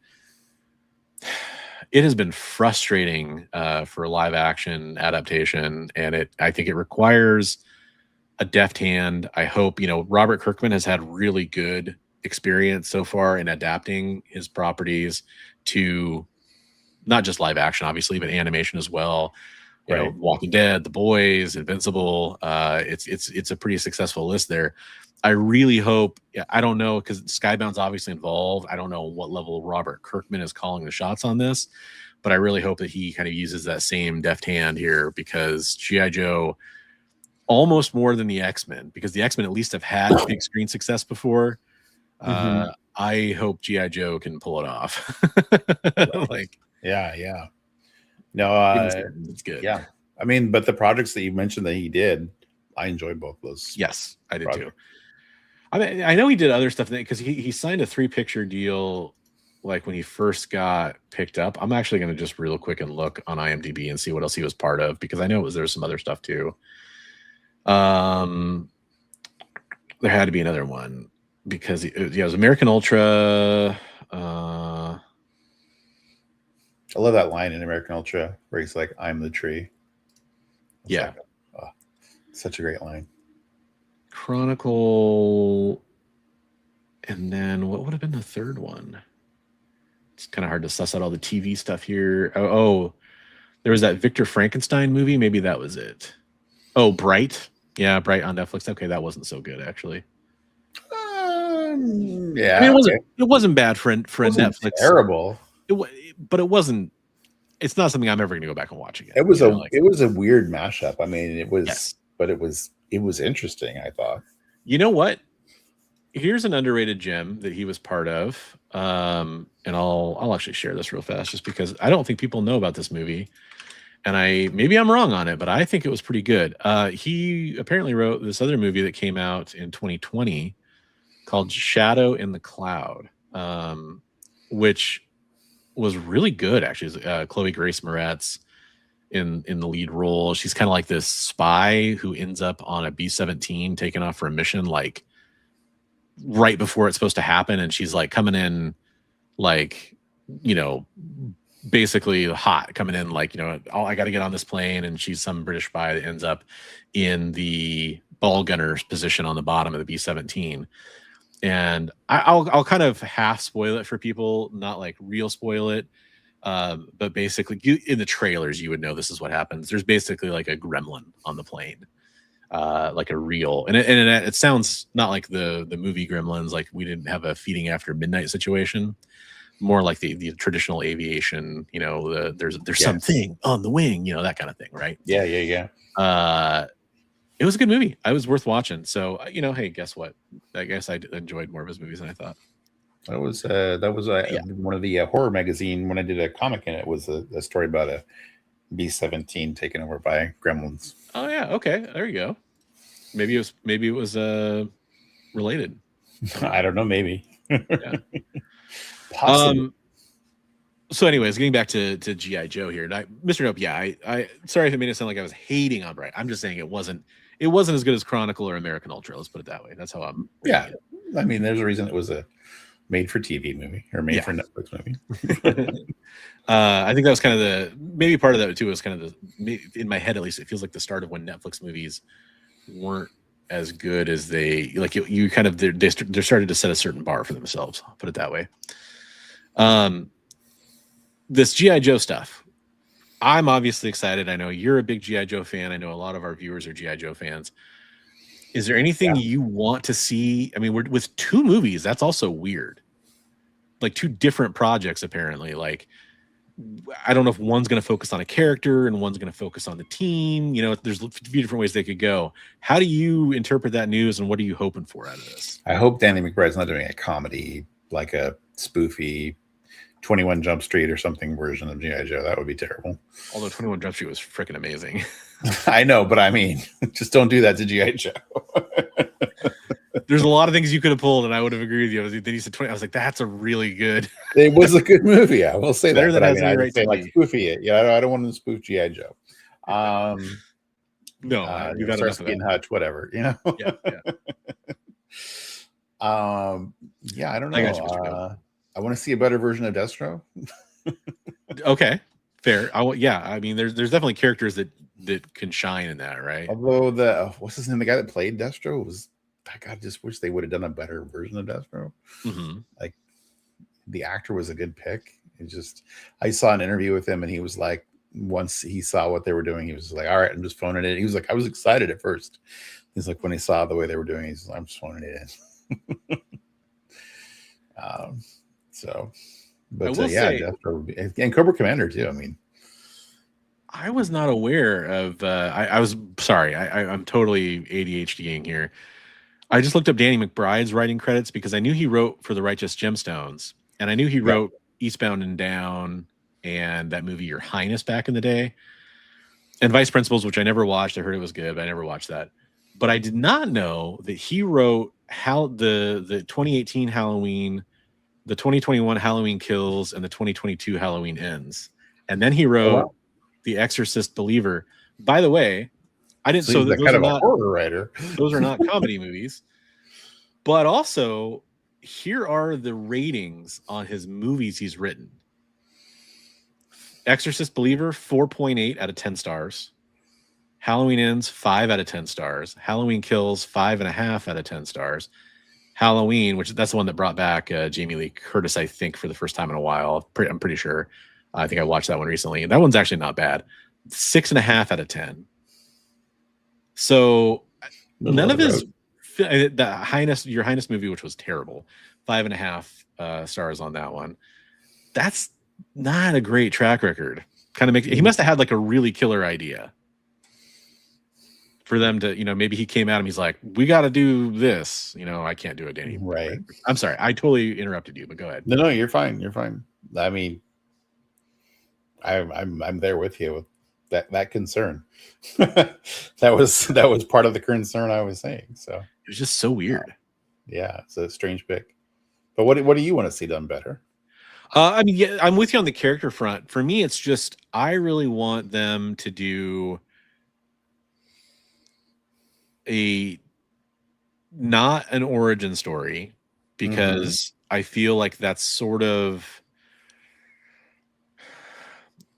Speaker 2: frustrating for live action adaptation. And I think it requires a deft hand. I hope, Robert Kirkman has had really good experience so far in adapting his properties to not just live action, obviously, but animation as well. You know, Walking Dead, The Boys, Invincible. It's a pretty successful list there. I really hope, I don't know, because Skybound's obviously involved. I don't know what level Robert Kirkman is calling the shots on this, but I really hope that he kind of uses that same deft hand here because G.I. Joe, almost more than the X-Men, because the X-Men at least have had big screen success before. I hope G.I. Joe can pull it off.
Speaker 3: Yeah. No,
Speaker 2: it's good.
Speaker 3: Yeah. I mean, but the projects that you mentioned that he did, I enjoyed both those.
Speaker 2: Yes, I did too. I mean, I know he did other stuff because he signed a 3-picture deal like when he first got picked up. I'm actually going to just real quick and look on IMDb and see what else he was part of because I know there's some other stuff too. There had to be another one because it was American Ultra.
Speaker 3: I love that line in American Ultra where he's like, "I'm the tree."
Speaker 2: It's
Speaker 3: such a great line.
Speaker 2: Chronicle, and then what would have been the third one? It's kind of hard to suss out all the TV stuff here. Oh, there was that Victor Frankenstein movie.Maybe that was it. Oh, Bright. Yeah, Bright on Netflix. Okay, that wasn't so good actually.
Speaker 3: Yeah,
Speaker 2: I mean, it wasn't bad for Netflix.
Speaker 3: Terrible.
Speaker 2: But it wasn't. It's not something I'm ever going to go back and watch again.
Speaker 3: It was it was a weird mashup. I mean, it was, but it was interesting. I thought.
Speaker 2: You know what? Here's an underrated gem that he was part of, and I'll actually share this real fast, just because I don't think people know about this movie, and maybe I'm wrong on it, but I think it was pretty good. He apparently wrote this other movie that came out in 2020 called Shadow in the Cloud, which was really good actually. Chloe Grace Moretz in the lead role. She's kind of like this spy who ends up on a B-17 taken off for a mission like right before it's supposed to happen, and she's like coming in like, basically hot, coming in like, I got to get on this plane, and she's some British spy that ends up in the ball gunner's position on the bottom of the B-17. And I'll kind of half spoil it for people, not like real spoil it. But basically, in the trailers, you would know this is what happens. There's basically like a gremlin on the plane, like a real, and it sounds not like the movie Gremlins, like we didn't have a feeding after midnight situation, more like the traditional aviation. There's something on the wing, that kind of thing, right?
Speaker 3: Yeah.
Speaker 2: It was a good movie. It was worth watching. So, hey, guess what? I guess I enjoyed more of his movies than I thought.
Speaker 3: That was one of the horror magazine when I did a comic in it was a story about a B-17 taken over by gremlins.
Speaker 2: Oh yeah, okay, there you go. Maybe it was related.
Speaker 3: I don't know, maybe.
Speaker 2: Yeah. Possibly. So, anyways, getting back to G.I. Joe here, Mr. Nope. Yeah, I sorry if it made it sound like I was hating on Bright. I'm just saying it wasn't as good as Chronicle or American Ultra. Let's put it that way. That's how I'm.
Speaker 3: Yeah, I mean, there's a reason it was a made-for-TV movie or made-for-Netflix movie.
Speaker 2: I think that was kind of maybe part of that too was kind of in my head at least, it feels like the start of when Netflix movies weren't as good as they like. You kind of they started to set a certain bar for themselves. I'll put it that way. This G.I. Joe stuff, I'm obviously excited. I know you're a big G.I. Joe fan. I know a lot of our viewers are G.I. Joe fans. Is there anything you want to see? I mean, with 2 movies, that's also weird. like two different projects apparently. Like I don't know if one's going to focus on a character and one's going to focus on the team. You know, there's a few different ways they could go. How do you interpret that news, and what are you hoping for out of this?
Speaker 3: I hope Danny McBride's not doing a comedy, like a spoofy 21 Jump Street or something version of G.I. Joe. That would be terrible.
Speaker 2: Although 21 Jump Street was freaking amazing.
Speaker 3: I know, but I mean, just don't do that to G.I. Joe.
Speaker 2: There's a lot of things you could have pulled, and I would have agreed with you. Then you said 20. I was like, that's a really good.
Speaker 3: It was a good movie. I will say
Speaker 2: Better
Speaker 3: that.
Speaker 2: than
Speaker 3: But I
Speaker 2: Has
Speaker 3: mean,
Speaker 2: Any
Speaker 3: I
Speaker 2: Right
Speaker 3: would say
Speaker 2: to
Speaker 3: like
Speaker 2: Be.
Speaker 3: spoofy it. Yeah, I don't want to spoof G.I. Joe.
Speaker 2: No, we've got enough of
Speaker 3: Starsky and
Speaker 2: that.
Speaker 3: Hutch, whatever, you know.
Speaker 2: Yeah.
Speaker 3: Yeah, I don't know.
Speaker 2: I got you, Mr. Bill.
Speaker 3: I want to see a better version of Destro.
Speaker 2: Okay, fair. I mean, there's definitely characters that can shine in that, right?
Speaker 3: Although the what's his name, the guy that played Destro was, I just wish they would have done a better version of Destro.
Speaker 2: Mm-hmm.
Speaker 3: Like the actor was a good pick. It just, I saw an interview with him, and he was like, once he saw what they were doing, he was like, all right, I'm just phoning it in. He was like, I was excited at first. He's like, when he saw the way they were doing, he's like, I'm just phoning it in. But yeah,
Speaker 2: say,
Speaker 3: Destro would be, and Cobra Commander too. I mean,
Speaker 2: I was not aware of. I was sorry. I'm totally ADHDing here. I just looked up Danny McBride's writing credits because I knew he wrote for The Righteous Gemstones, and I knew he wrote Eastbound and Down and that movie Your Highness back in the day, and Vice Principals, which I never watched. I heard it was good, but I never watched that. But I did not know that he wrote the 2018 Halloween, the 2021 Halloween Kills, and the 2022 Halloween Ends. And then he wrote The Exorcist Believer. By the way, I didn't. So those
Speaker 3: kind
Speaker 2: are
Speaker 3: of a
Speaker 2: not
Speaker 3: horror writer.
Speaker 2: Those are not comedy movies. But also, here are the ratings on his movies he's written. Exorcist Believer, 4.8 out of 10 stars. Halloween Ends, 5 out of 10 stars. Halloween Kills, 5.5 out of 10 stars. Halloween, which that's the one that brought back Jamie Lee Curtis, I think, for the first time in a while. I'm pretty sure. I think I watched that one recently. And that one's actually not bad. 6.5 out of 10. So none of his Your Highness movie, which was terrible, 5.5 stars on that one. That's not a great track record. Kind of makes he must have had like a really killer idea for them to, maybe he came at him. He's like, we got to do this. I can't do it, Danny.
Speaker 3: Right.
Speaker 2: I'm sorry. I totally interrupted you, but go ahead.
Speaker 3: No, you're fine. You're fine. I mean, I'm there with you with that concern. that was part of the concern I was saying. So
Speaker 2: it was just so weird.
Speaker 3: Yeah, it's a strange pick. But what do you want to see done better?
Speaker 2: I mean, yeah, I'm with you on the character front. For me, it's just I really want them to do not an origin story, because I feel like that's sort of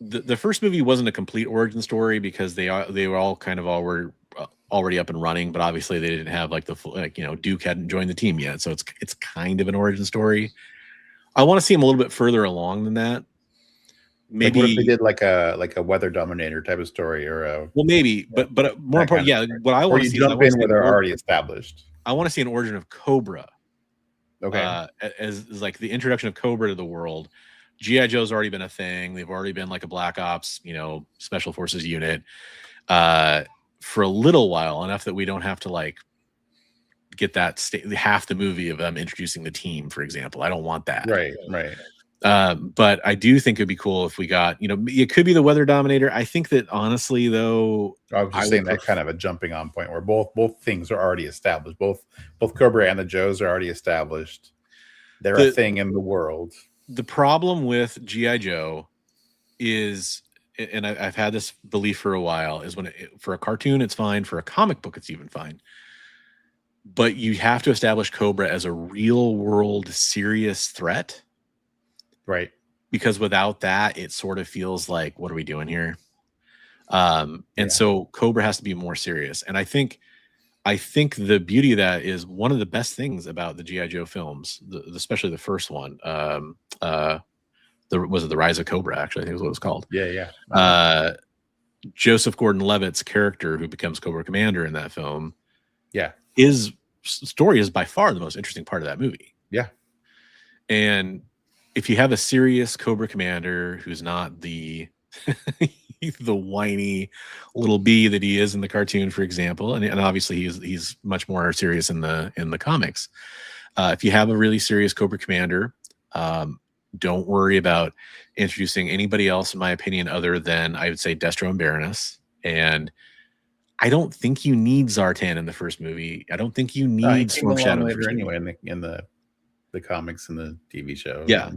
Speaker 2: the first movie wasn't a complete origin story because they were all kind of already up and running, but obviously they didn't have like Duke hadn't joined the team yet, so it's kind of an origin story. I want to see him a little bit further along than that. Maybe
Speaker 3: what if they did like a Weather Dominator type of story, or
Speaker 2: maybe, but more important, what I want to see
Speaker 3: jump in where they're already established.
Speaker 2: I want to see an origin of Cobra.
Speaker 3: Okay,
Speaker 2: as like the introduction of Cobra to the world. G.I. Joe's already been a thing. They've already been like a Black Ops, Special Forces unit for a little while, enough that we don't have to like get that half the movie of them introducing the team, for example. I don't want that.
Speaker 3: Right.
Speaker 2: But I do think it'd be cool if we got, it could be the Weather Dominator. I think that honestly, though,
Speaker 3: I was just saying that kind of a jumping on point where both things are already established. Both Cobra and the Joes are already established. They're a thing in the world. The
Speaker 2: problem with G.I. Joe is, and I've had this belief for a while, is for a cartoon, it's fine. For a comic book, it's even fine. But you have to establish Cobra as a real world serious threat.
Speaker 3: Right.
Speaker 2: Because without that, it sort of feels like, what are we doing here? So Cobra has to be more serious. And I think the beauty of that is one of the best things about the G.I. Joe films, especially the first one. Was it The Rise of Cobra? Actually, I think is what it was called.
Speaker 3: Yeah.
Speaker 2: Joseph Gordon-Levitt's character, who becomes Cobra Commander in that film, his story is by far the most interesting part of that movie.
Speaker 3: Yeah.
Speaker 2: And if you have a serious Cobra Commander who's not the the whiny little bee that he is in the cartoon, for example, and obviously he's much more serious in the comics. If you have a really serious Cobra Commander, don't worry about introducing anybody else, in my opinion, other than, I would say, Destro and Baroness. And I don't think you need Zartan in the first movie. I don't think you
Speaker 3: He
Speaker 2: need
Speaker 3: came
Speaker 2: Storm
Speaker 3: along
Speaker 2: Shadow
Speaker 3: later anyway in the comics and the TV show.
Speaker 2: Yeah.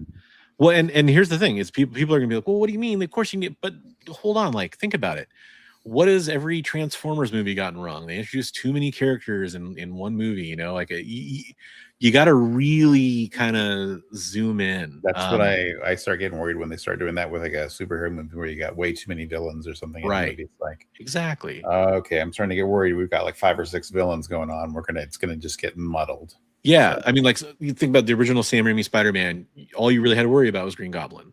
Speaker 2: Well, and here's the thing: is people are gonna be like, well, what do you mean? Of course you need, but hold on, like think about it. What has every Transformers movie gotten wrong? They introduced too many characters in one movie. You know, like you got to really kind of zoom in.
Speaker 3: That's what I start getting worried when they start doing that with like a superhero movie where you got way too many villains or something.
Speaker 2: Right.
Speaker 3: Maybe it's like
Speaker 2: exactly.
Speaker 3: Okay, I'm starting to get worried. We've got like 5 or 6 villains going on. It's gonna just get muddled.
Speaker 2: Yeah, so. I mean, like you think about the original Sam Raimi Spider-Man. All you really had to worry about was Green Goblin,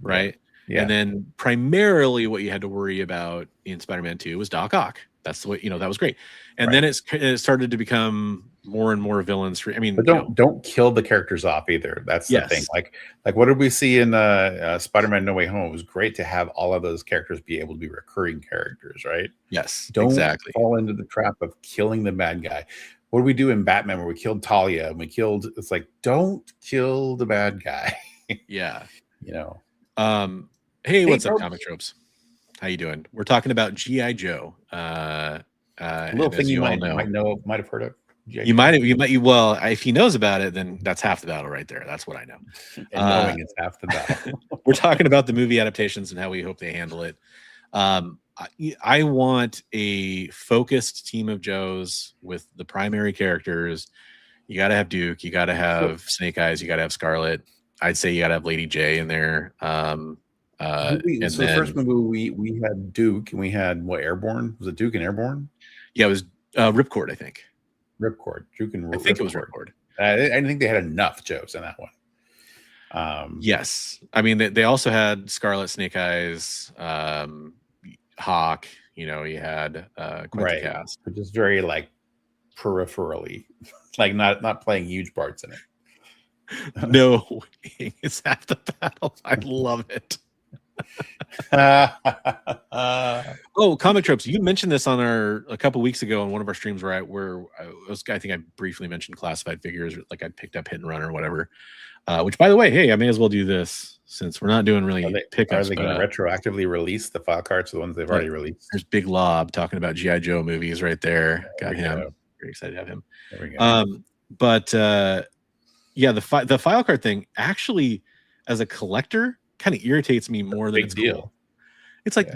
Speaker 2: right? Yeah. And then primarily what you had to worry about in Spider-Man 2 was Doc Ock. That's the way, that was great. And then it started to become more and more villains. I mean,
Speaker 3: but don't kill the characters off either. That's the thing. Like what did we see in Spider-Man No Way Home? It was great to have all of those characters be able to be recurring characters, right?
Speaker 2: Yes,
Speaker 3: don't
Speaker 2: exactly.
Speaker 3: fall into the trap of killing the bad guy. What do we do in Batman where we killed Talia and it's like, don't kill the bad guy.
Speaker 2: Yeah.
Speaker 3: Hey,
Speaker 2: what's up, Comic Tropes? How you doing? We're talking about G.I. Joe.
Speaker 3: A little thing you might have heard of.
Speaker 2: You might. Well, if he knows about it, then that's half the battle right there. That's what I know.
Speaker 3: And knowing it's half the battle.
Speaker 2: We're talking about the movie adaptations and how we hope they handle it. I want a focused team of Joes with the primary characters. You got to have Duke. You got to have Snake Eyes. You got to have Scarlet. I'd say you got to have Lady J in there.
Speaker 3: The first movie we had Duke and we had Airborne? Was it Duke and Airborne?
Speaker 2: Yeah, it was Ripcord, I think.
Speaker 3: Ripcord. Duke and
Speaker 2: I think it was Ripcord.
Speaker 3: I didn't think they had enough Joes in that one.
Speaker 2: Yes. I mean, they also had Scarlet, Snake Eyes, Hawk. You had quite the cast.
Speaker 3: Which is very like peripherally, like not playing huge parts in it.
Speaker 2: No way. It's half the battle. I love it. Oh, Comic Tropes. You mentioned this on a couple weeks ago on one of our streams where I think I briefly mentioned classified figures, like I picked up Hit and Run or whatever. Which, by the way, hey, I may as well do this since we're not doing really pickups.
Speaker 3: Are they going to retroactively release the file cards, the ones they've already released?
Speaker 2: There's Big Lob talking about G.I. Joe movies right there. Got him. Very excited to have him.
Speaker 3: There we go.
Speaker 2: But yeah, the file card thing actually, as a collector, kind of irritates me more than it's cool. It's like,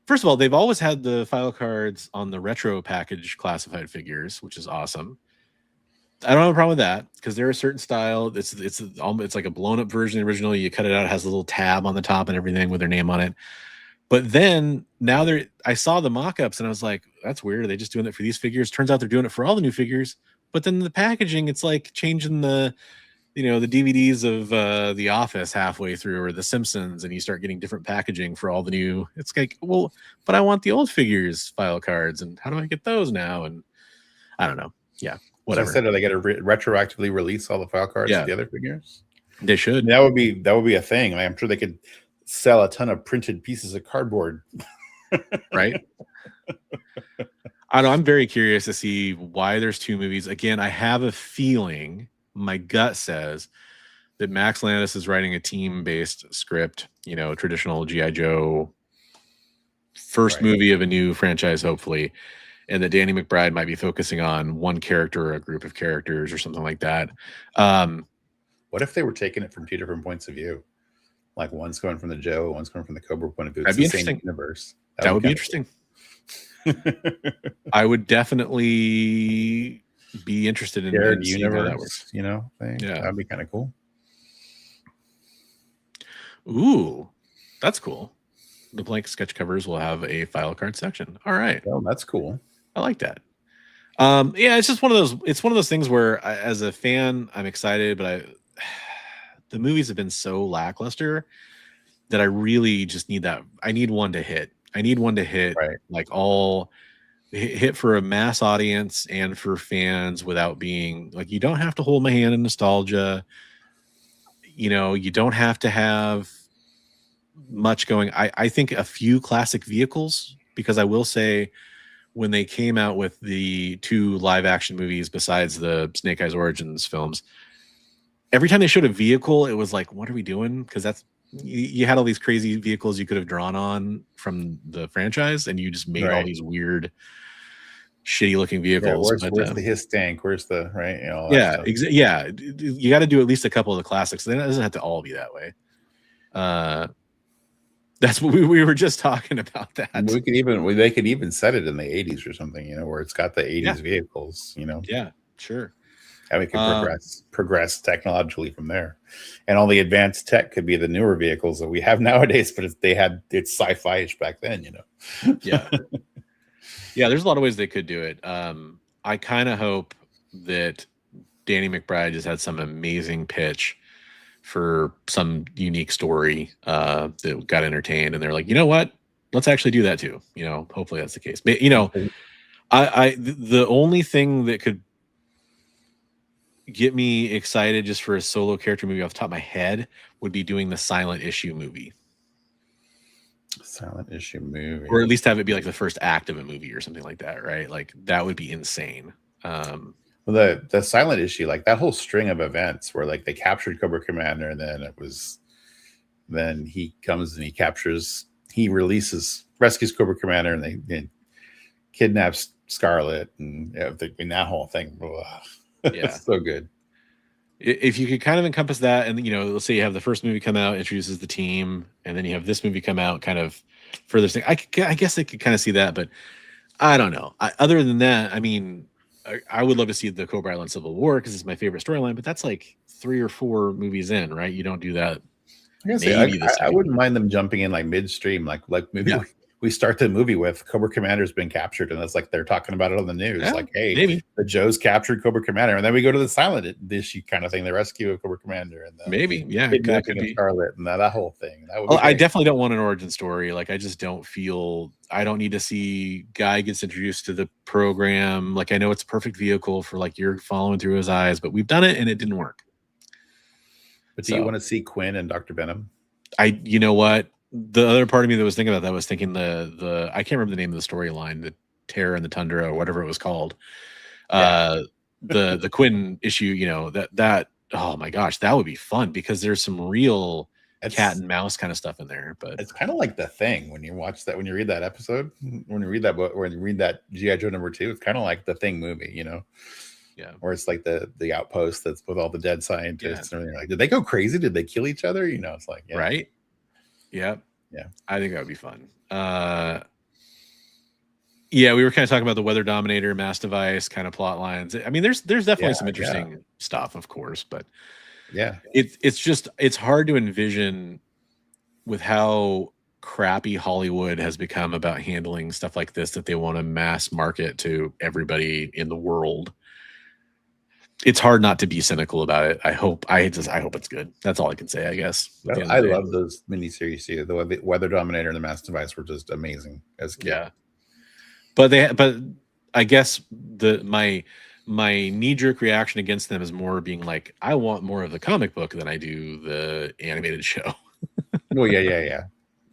Speaker 2: first of all, they've always had the file cards on the retro package classified figures, which is awesome. I don't have a problem with that because they're a certain style. It's like a blown up version of the original. You cut it out, it has a little tab on the top and everything with their name on it. But then now I saw the mock-ups and I was like, that's weird. Are they just doing it for these figures? Turns out they're doing it for all the new figures. But then the packaging, it's like changing the DVDs of The Office halfway through or The Simpsons, and you start getting different packaging for all the new. It's like, well, but I want the old figures file cards, and how do I get those now? And I don't know. Yeah, whatever.
Speaker 3: So I said, are they going to retroactively release all the file cards to the other figures?
Speaker 2: They should.
Speaker 3: That would be a thing. Like, I'm sure they could sell a ton of printed pieces of cardboard.
Speaker 2: Right. I know. I'm very curious to see why there's 2 movies. Again, I have a feeling, my gut says, that Max Landis is writing a team-based script, traditional G.I. Joe first movie of a new franchise, hopefully, and that Danny McBride might be focusing on one character or a group of characters or something like that.
Speaker 3: What if they were taking it from 2 different points of view? Like one's going from the Joe, one's going from the Cobra point of view.
Speaker 2: That'd be interesting.
Speaker 3: Same universe.
Speaker 2: That would be interesting. I would definitely be interested in seeing how that works.
Speaker 3: Thing. Yeah, that'd be kind of cool.
Speaker 2: Ooh, that's cool. The blank sketch covers will have a file card section. All right.
Speaker 3: Oh, that's cool.
Speaker 2: I like that. Yeah, it's just one of those. It's one of those things where, as a fan, I'm excited, but the movies have been so lackluster that I really just need that. I need one to hit. Like all hit for a mass audience and for fans without being like, you don't have to hold my hand in nostalgia. you know, you don't have to have much going. I think a few classic vehicles, because I will say when they came out with the 2 live action movies besides the Snake Eyes Origins films, every time they showed a vehicle, it was like, what are we doing? Because that's you had all these crazy vehicles you could have drawn on from the franchise, and you just made all these weird, shitty looking vehicles.
Speaker 3: Yeah, where's the his tank? Where's the right? You know,
Speaker 2: yeah, you got to do at least a couple of the classics. Then it doesn't have to all be that way. That's what we were just talking about. That
Speaker 3: they could even set it in the 80s or something, you know, where it's got the 80s vehicles, you know.
Speaker 2: Yeah, sure.
Speaker 3: And we can progress technologically from there, and all the advanced tech could be the newer vehicles that we have nowadays. But it's sci-fi-ish back then, you know.
Speaker 2: Yeah, yeah. There's a lot of ways they could do it. I kind of hope that Danny McBride just had some amazing pitch for some unique story that got entertained, and they're like, you know what? Let's actually do that too. You know, hopefully that's the case. But you know, the only thing that could get me excited just for a solo character movie off the top of my head would be doing the silent issue movie.
Speaker 3: Silent issue movie.
Speaker 2: Or at least have it be like the first act of a movie or something like that, right? Like that would be insane.
Speaker 3: Well, the silent issue, like that whole string of events where like they captured Cobra Commander, and then he comes and he rescues Cobra Commander, and they kidnaps Scarlet, and that whole thing.
Speaker 2: Yeah,
Speaker 3: so good.
Speaker 2: If you could kind of encompass that, and you know, let's say you have the first movie come out, introduces the team, and then you have this movie come out, kind of further thing. I guess I could kind of see that, but I don't know. Other than that, I mean, I would love to see the Cobra Island Civil War because it's my favorite storyline, but that's like 3 or 4 movies in, right? You don't do that.
Speaker 3: I wouldn't mind them jumping in like midstream, like maybe we start the movie with Cobra Commander's been captured, and it's like they're talking about it on the news, like, hey,
Speaker 2: maybe
Speaker 3: the Joes captured Cobra Commander, and then we go to the silent issue kind of thing, the rescue of Cobra Commander, and
Speaker 2: kidnapping
Speaker 3: of Scarlet, and that whole thing.
Speaker 2: I definitely don't want an origin story. Like, I just don't feel I don't need to see Guy gets introduced to the program. Like, I know it's a perfect vehicle for like you're following through his eyes, but we've done it and it didn't work.
Speaker 3: But do you want to see Quinn and Dr. Venom?
Speaker 2: You know what? The other part of me that was thinking about that was thinking the I can't remember the name of the storyline, the Terror and the Tundra or whatever it was called. The Quinn issue, you know, that oh my gosh, that would be fun because there's some real cat and mouse kind of stuff in there. But
Speaker 3: it's kind of like The Thing when you watch that, when you read that episode, when you read that book, when you read that G.I. Joe #2, it's kind of like The Thing movie, you know.
Speaker 2: Yeah.
Speaker 3: Or it's like the outpost that's with all the dead scientists and everything. Like, did they go crazy? Did they kill each other? You know, it's like
Speaker 2: right. Yeah. I think that would be fun. We were kind of talking about the Weather Dominator, Mass Device kind of plot lines. I mean, there's definitely some interesting stuff, of course, but it's hard to envision with how crappy Hollywood has become about handling stuff like this, that they want to mass market to everybody in the world. It's hard not to be cynical about it. I hope it's good. That's all I can say, I guess.
Speaker 3: I love those miniseries too. The Weather Dominator and the Mass Device were just amazing as a kid.
Speaker 2: Yeah. But I guess my knee-jerk reaction against them is more being like, I want more of the comic book than I do the animated show.
Speaker 3: Well, yeah.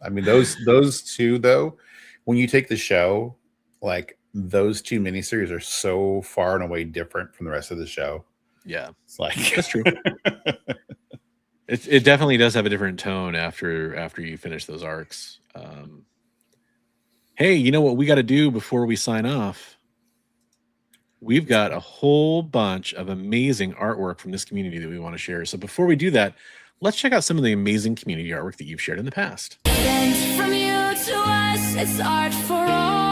Speaker 3: I mean, those two though, when you take the show, like those 2 miniseries are so far and away different from the rest of the show.
Speaker 2: Yeah,
Speaker 3: it's like
Speaker 2: that's true. It definitely does have a different tone after you finish those arcs. Hey, you know what we got to do before we sign off? We've got a whole bunch of amazing artwork from this community that we want to share. So before we do that, let's check out some of the amazing community artwork that you've shared in the past.
Speaker 4: Sent from you to us, it's art for all.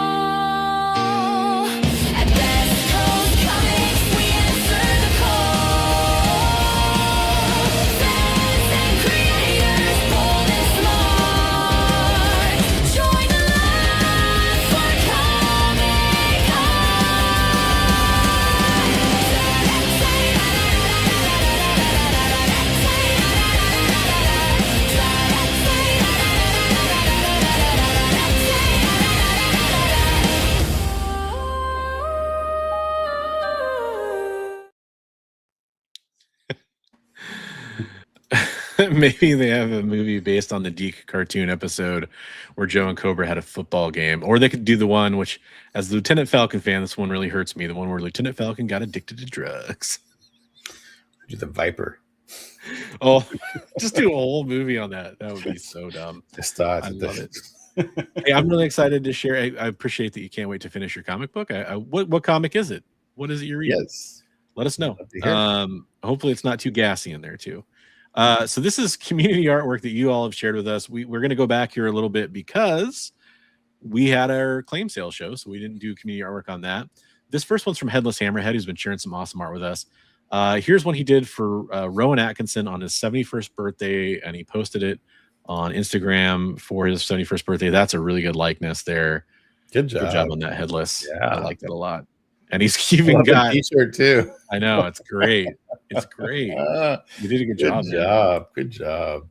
Speaker 2: Maybe they have a movie based on the Deke cartoon episode where Joe and Cobra had a football game. Or they could do the one which, as a Lieutenant Falcon fan, this one really hurts me. The one where Lieutenant Falcon got addicted to drugs.
Speaker 3: Do the Viper.
Speaker 2: Oh, just do a whole movie on that. That would be so dumb. I love it. Hey, I'm really excited to share. I appreciate that you can't wait to finish your comic book. What comic is it? What is it you're reading?
Speaker 3: Yes.
Speaker 2: Let us know. Hopefully it's not too gassy in there too. So this is community artwork that you all have shared with us. We're going to go back here a little bit because we had our claim sale show, so we didn't do community artwork on that. This first one's from Headless Hammerhead, who's been sharing some awesome art with us. Here's one he did for Rowan Atkinson on his 71st birthday, and he posted it on Instagram for his 71st birthday. That's a really good likeness there.
Speaker 3: Good job.
Speaker 2: Good job on that, Headless.
Speaker 3: Yeah.
Speaker 2: I like that a lot. And he's even got
Speaker 3: a t-shirt too.
Speaker 2: I know, it's great. It's great. You did a good job.
Speaker 3: Good job.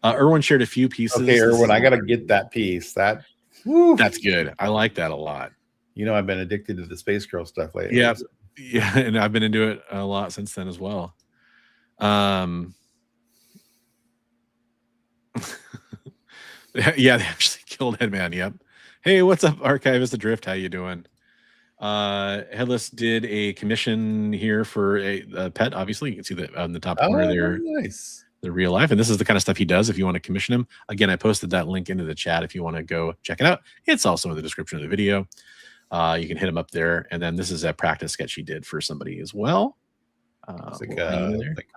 Speaker 2: Erwin shared a few pieces.
Speaker 3: Okay, Erwin, I gotta get that piece. That's
Speaker 2: good. I like that a lot.
Speaker 3: You know, I've been addicted to the Space Girl stuff lately.
Speaker 2: Yeah. Yeah, and I've been into it a lot since then as well. Yeah, they actually killed Headman. Yep. Hey, what's up, Archivist Adrift? How you doing? Headless did a commission here for a pet. Obviously, you can see that on the top corner there.
Speaker 3: Nice.
Speaker 2: The real life, and this is the kind of stuff he does if you want to commission him. Again, I posted that link into the chat if you want to go check it out. It's also in the description of the video. You can hit him up there. And then this is a practice sketch he did for somebody as well.
Speaker 3: It's like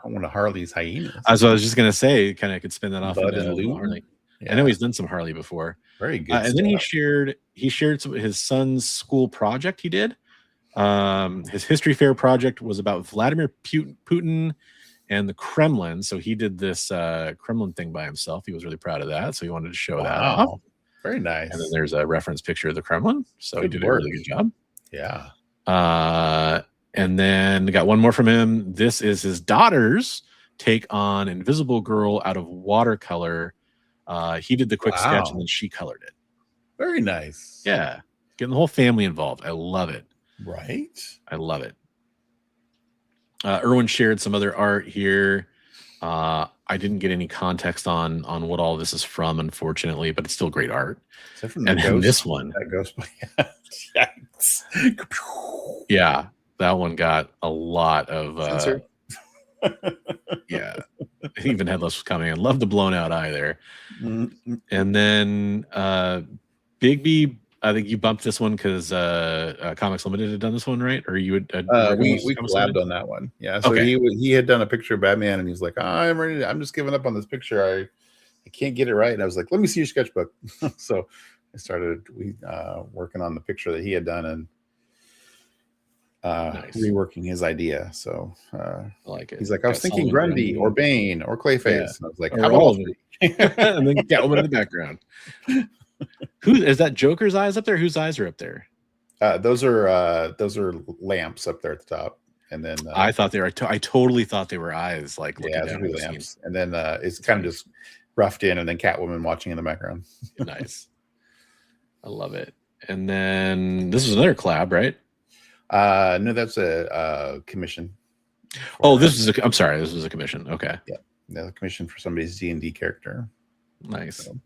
Speaker 3: one of Harley's hyenas.
Speaker 2: So I was just gonna say, kind of could spin that off
Speaker 3: Bud
Speaker 2: into
Speaker 3: and
Speaker 2: Harley.
Speaker 3: Yeah.
Speaker 2: I know he's done some Harley before.
Speaker 3: Very good.
Speaker 2: And then he shared some of his son's school project he did. His history fair project was about Vladimir Putin and the Kremlin. So he did this Kremlin thing by himself. He was really proud of that. So he wanted to show that off.
Speaker 3: Very nice.
Speaker 2: And then there's a reference picture of the Kremlin. So he did a really good job.
Speaker 3: Yeah.
Speaker 2: And then got one more from him. This is his daughter's take on Invisible Girl out of watercolor. He did the quick sketch and then she colored it.
Speaker 3: Very nice.
Speaker 2: Yeah. Getting the whole family involved. I love it.
Speaker 3: Right.
Speaker 2: I love it. Erwin shared some other art here. I didn't get any context on what all this is from, unfortunately, but it's still great art.
Speaker 3: And
Speaker 2: then this one,
Speaker 3: that ghost, yikes.
Speaker 2: Yeah, that one got a lot of yeah. Even Headless was coming in. Love the blown out eye there.
Speaker 3: Mm-hmm.
Speaker 2: And then Bigby, I think you bumped this one because Comics Limited had done this one, right? Or you would
Speaker 3: we collabed on that one. Yeah. So he had done a picture of Batman and he's like, I'm ready. I'm just giving up on this picture. I can't get it right. And I was like, let me see your sketchbook. So I started working on the picture that he had done and reworking his idea. So I like it. He's like, I was thinking Grundy or Bane or Clayface. Yeah. And I was like, how about all of them?
Speaker 2: And then Catwoman in the background. Who is that? Joker's eyes up there? Whose eyes are up there?
Speaker 3: Those are lamps up there at the top. And then
Speaker 2: I thought they were. I totally thought they were eyes. Like
Speaker 3: yeah, down the lamps. And then it's kind of just roughed in, and then Catwoman watching in the background.
Speaker 2: Nice. I love it. And then this was another collab, right?
Speaker 3: No, that's a commission.
Speaker 2: Oh, this is I'm sorry, this was a commission. Okay.
Speaker 3: Yeah, a commission for somebody's D&D character.
Speaker 2: Nice.
Speaker 3: So,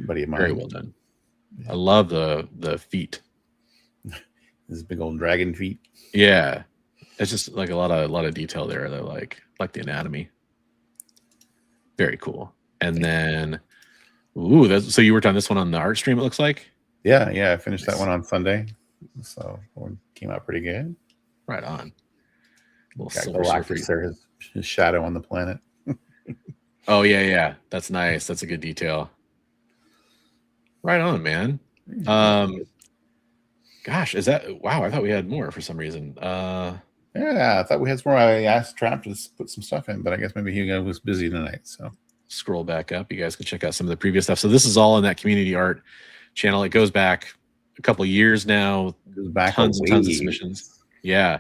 Speaker 3: buddy of mine.
Speaker 2: Very well done. Yeah. I love the feet.
Speaker 3: These big old dragon feet.
Speaker 2: Yeah. It's just like a lot of detail there. They're like the anatomy. Very cool. And then so you worked on this one on the art stream, it looks like?
Speaker 3: Yeah, I finished that one on Sunday. So one came out pretty good.
Speaker 2: Right on.
Speaker 3: Galactus there, his shadow on the planet.
Speaker 2: Oh yeah. That's nice. That's a good detail. Right on, man. Gosh, is that wow? I thought we had more for some reason.
Speaker 3: Yeah, I thought we had some more. I asked Trap to put some stuff in, but I guess maybe he was busy tonight. So
Speaker 2: scroll back up. You guys can check out some of the previous stuff. So this is all in that community art channel. It goes back a couple of years now. Tons and tons of submissions. Yeah.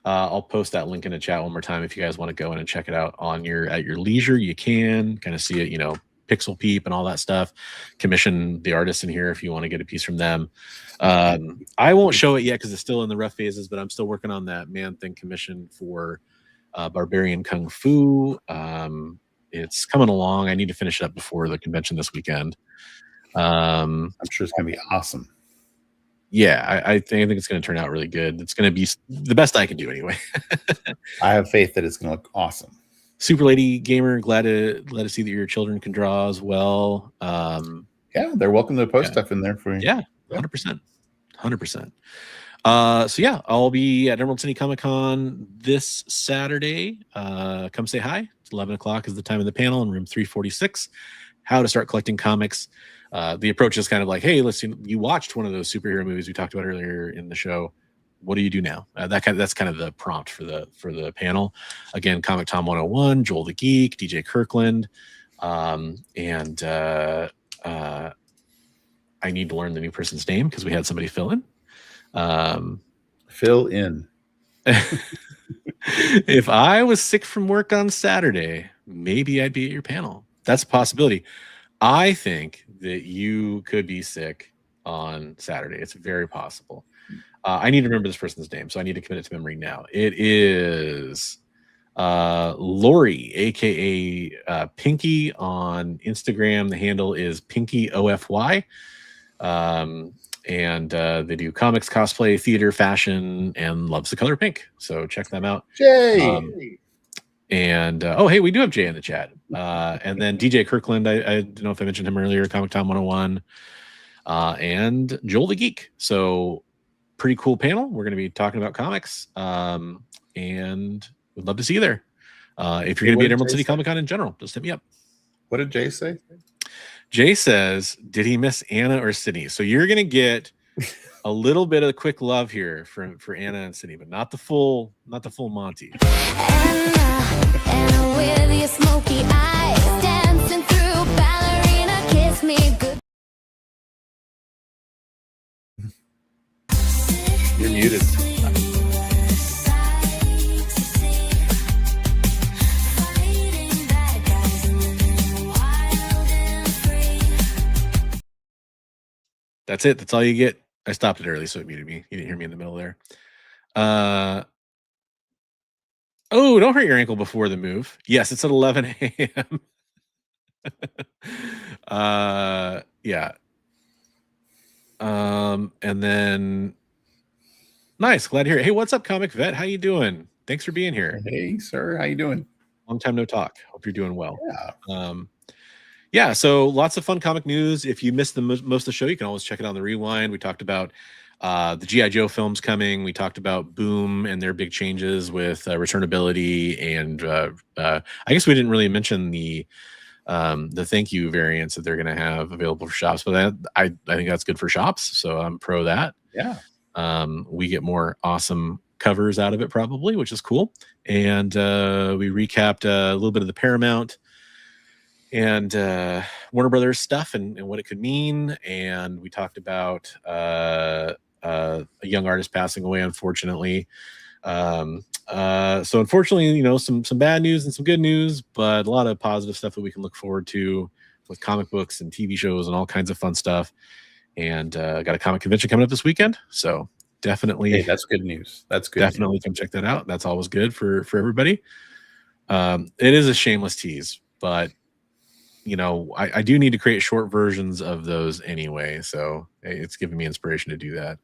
Speaker 2: I'll post that link in the chat one more time if you guys want to go in and check it out at your leisure. You can kind of see it, pixel peep and all that stuff. Commission the artists in here if you want to get a piece from them. I won't show it yet because it's still in the rough phases, but I'm still working on that Man Thing commission for Barbarian Kung Fu. It's coming along. I need to finish it up before the convention this weekend.
Speaker 3: I'm sure it's going to be awesome.
Speaker 2: Yeah, I think it's going to turn out really good. It's going to be the best I can do anyway.
Speaker 3: I have faith that it's going to look awesome.
Speaker 2: Super Lady Gamer, glad to see that your children can draw as well.
Speaker 3: Yeah, they're welcome to post stuff in there for you.
Speaker 2: Yeah, 100%. 100%. So yeah, I'll be at Emerald City Comic Con this Saturday. Come say hi. It's 11 o'clock is the time of the panel in room 346. How to start collecting comics. The approach is kind of like, hey, listen, you watched one of those superhero movies we talked about earlier in the show. What do you do now? That's kind of the prompt for the panel. Again, Comic Tom 101, Joel the Geek, DJ Kirkland, and I need to learn the new person's name because we had somebody fill in.
Speaker 3: Fill in.
Speaker 2: If I was sick from work on Saturday, maybe I'd be at your panel. That's a possibility. I think that you could be sick on Saturday. It's very possible. I need to remember this person's name, so I need to commit it to memory now. It is Lori, aka Pinky on Instagram. The handle is PinkyOFY. And they do comics, cosplay, theater, fashion, and loves the color pink. So check them out.
Speaker 3: Jay.
Speaker 2: Oh, hey, we do have Jay in the chat. And then DJ Kirkland, I don't know if I mentioned him earlier, Comic Tom 101, and Joel the Geek. So pretty cool panel. We're going to be talking about comics, and we'd love to see you there. If you're going to be at Emerald City Comic Con in general, just hit me up.
Speaker 3: What did Jay say?
Speaker 2: Jay says, did he miss Anna or Sydney? So you're going to get a little bit of quick love here for Anna and Sydney, but not the full Monty.
Speaker 4: Anna with your smoky eyes, dancing through ballerina, kiss me good.
Speaker 3: You're muted.
Speaker 2: That's it. That's all you get. I stopped it early, so it muted me. You didn't hear me in the middle there. Oh, don't hurt your ankle before the move. Yes, it's at 11 a.m. Yeah. And then nice. Glad to hear it. Hey, what's up, Comic Vet? How you doing? Thanks for being here.
Speaker 3: Hey, sir. How you doing?
Speaker 2: Long time no talk. Hope you're doing well.
Speaker 3: Yeah.
Speaker 2: Yeah, so lots of fun comic news. If you missed most of the show, you can always check it on the rewind. We talked about the G.I. Joe films coming. We talked about Boom and their big changes with returnability, and I guess we didn't really mention the thank you variants that they're going to have available for shops. But I think that's good for shops, so I'm pro that.
Speaker 3: Yeah.
Speaker 2: We get more awesome covers out of it probably, which is cool. And we recapped a little bit of the Paramount and Warner Brothers stuff and what it could mean. And we talked about a young artist passing away, unfortunately. So unfortunately, some bad news and some good news, but a lot of positive stuff that we can look forward to with comic books and TV shows and all kinds of fun stuff. And got a comic convention coming up this weekend. So definitely.
Speaker 3: Hey, that's good news. That's good.
Speaker 2: Definitely come check that out. That's always good for everybody. It is a shameless tease, but I do need to create short versions of those anyway. So it's giving me inspiration to do that.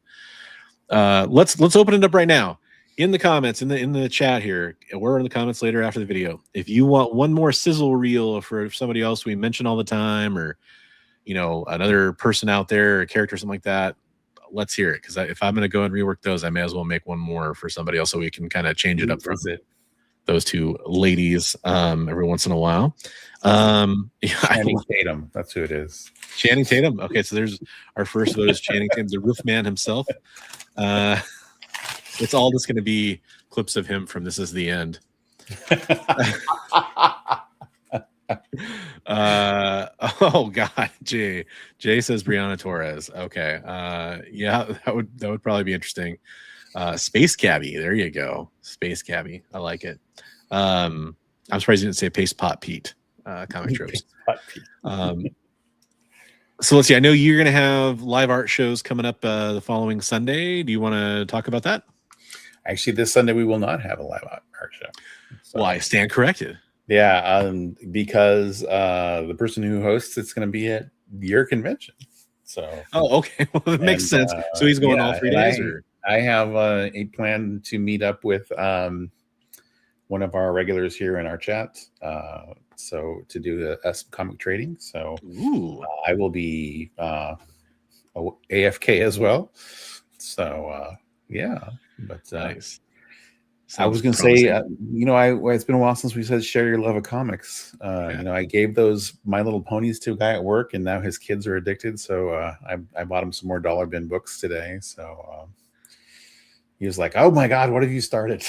Speaker 2: Let's open it up right now in the comments, in the chat here. We're in the comments later after the video. If you want one more sizzle reel for somebody else we mention all the time, or another person out there, a character, something like that, let's hear it. Because if I'm going to go and rework those, I may as well make one more for somebody else so we can kind of change it up from those two ladies every once in a while.
Speaker 3: Channing Tatum, that's who it is.
Speaker 2: Channing Tatum. Okay, so there's our first vote is Channing Tatum, the roof man himself. It's all just going to be clips of him from This Is the End. Oh God, Jay says Brianna Torres. Okay, yeah, that would probably be interesting. Space Cabbie, there you go. Space Cabbie, I like it. I'm surprised you didn't say Paste Pot Pete. Comic tropes. So let's see. I know you're going to have live art shows coming up the following Sunday. Do you want to talk about that?
Speaker 3: Actually, this Sunday we will not have a live art show. So,
Speaker 2: well, I stand corrected.
Speaker 3: Yeah, because the person who hosts it's going to be at your convention. So
Speaker 2: Oh, okay. Well, it makes sense. So he's going all 3
Speaker 3: and
Speaker 2: days, or
Speaker 3: I have a plan to meet up with one of our regulars here in our chat. So to do some comic trading. So
Speaker 2: ooh,
Speaker 3: I will be AFK as well. So yeah, but
Speaker 2: nice.
Speaker 3: I was going to say, it's been a while since we said share your love of comics. I gave those My Little Ponies to a guy at work, and now his kids are addicted. So I bought him some more dollar bin books today. So he was like, "Oh my God, what have you started?"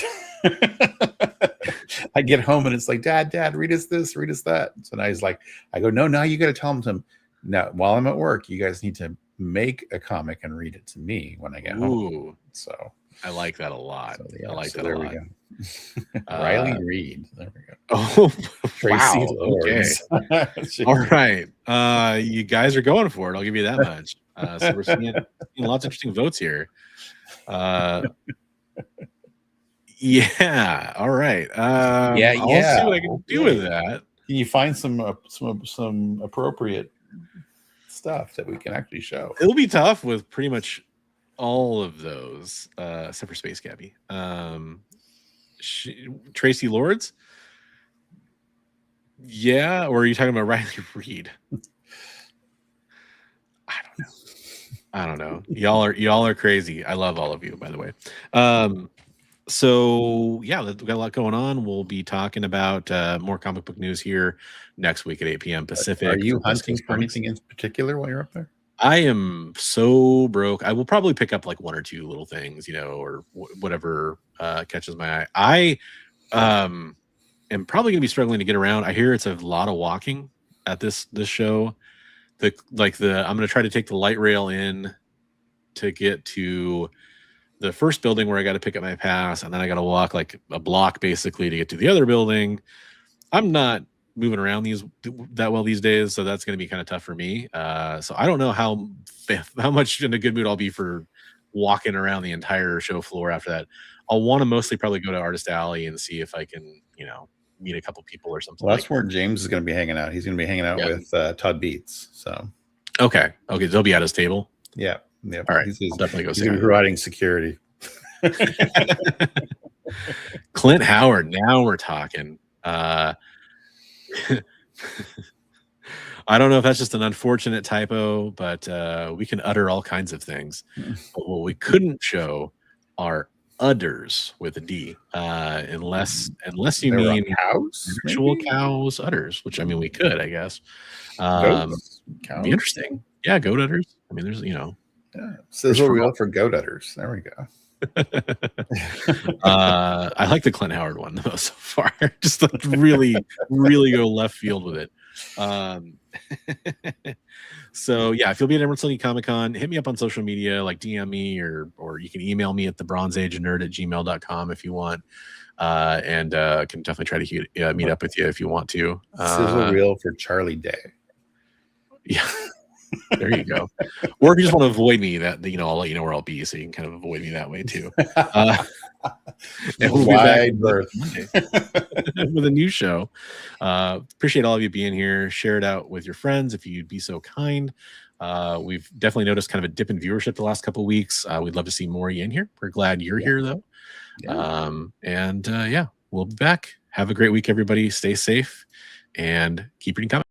Speaker 3: I get home and it's like, Dad, read us this, read us that. So now he's like, I go, no, you got to tell him to. Now, while I'm at work, you guys need to make a comic and read it to me when I get home. So
Speaker 2: I like that a lot.
Speaker 3: So, yeah,
Speaker 2: I like that
Speaker 3: there
Speaker 2: a
Speaker 3: we
Speaker 2: lot.
Speaker 3: go. Riley Reed. There we go.
Speaker 2: Oh,
Speaker 3: Tracy
Speaker 2: wow.
Speaker 3: Lords.
Speaker 2: Okay. All right. You guys are going for it. I'll give you that much. So we're seeing lots of interesting votes here. Yeah. All right. I'll see what I can do with that.
Speaker 3: Can you find some appropriate stuff that we can actually show?
Speaker 2: It'll be tough with pretty much all of those, except for Space Gabby. Tracy Lords. Yeah, or are you talking about Riley Reed? I don't know. Y'all are crazy. I love all of you, by the way. So yeah, we've got a lot going on. We'll be talking about more comic book news here next week at 8 p.m. Pacific.
Speaker 3: Are you hunting for anything in particular while you're up there?
Speaker 2: I am so broke. I will probably pick up like one or two little things, or whatever catches my eye. I am probably going to be struggling to get around. I hear it's a lot of walking at this show. I'm going to try to take the light rail in to get to the first building where I got to pick up my pass, and then I got to walk like a block basically to get to the other building. I'm not moving around that well these days, so that's going to be kind of tough for me. So I don't know how much in a good mood I'll be for walking around the entire show floor after that. I'll want to mostly probably go to Artist Alley and see if I can, meet a couple people or something.
Speaker 3: Well, that's where James is going to be hanging out. He's going to be hanging out with Todd Beats. So
Speaker 2: okay, they'll be at his table.
Speaker 3: Yeah.
Speaker 2: All right, I'll definitely go.
Speaker 3: He's going to be providing security.
Speaker 2: Clint Howard. Now we're talking. I don't know if that's just an unfortunate typo, but we can utter all kinds of things. But what we couldn't show are udders with a D, unless you mean
Speaker 3: cows,
Speaker 2: actual cows udders, which I mean we could, I guess. Be interesting. Yeah, goat udders. I mean, there's
Speaker 3: sizzle reel for goat udders. There we go.
Speaker 2: I like the Clint Howard one the most so far. Just like really go left field with it. So yeah, if you'll be at Emerald City Comic Con, hit me up on social media, like DM me or you can email me at thebronzeagenerd@gmail.com if you want. And can definitely try to meet up with you if you want to.
Speaker 3: Sizzle reel for Charlie Day.
Speaker 2: Yeah. There you go. Or if you just want to avoid me, I'll let you know where I'll be, so you can kind of avoid me that way too. And we'll be back berth with a new show. Appreciate all of you being here. Share it out with your friends if you'd be so kind. We've definitely noticed kind of a dip in viewership the last couple of weeks. We'd love to see more of you in here. We're glad you're here though. Yeah. We'll be back. Have a great week, everybody. Stay safe and keep reading comics.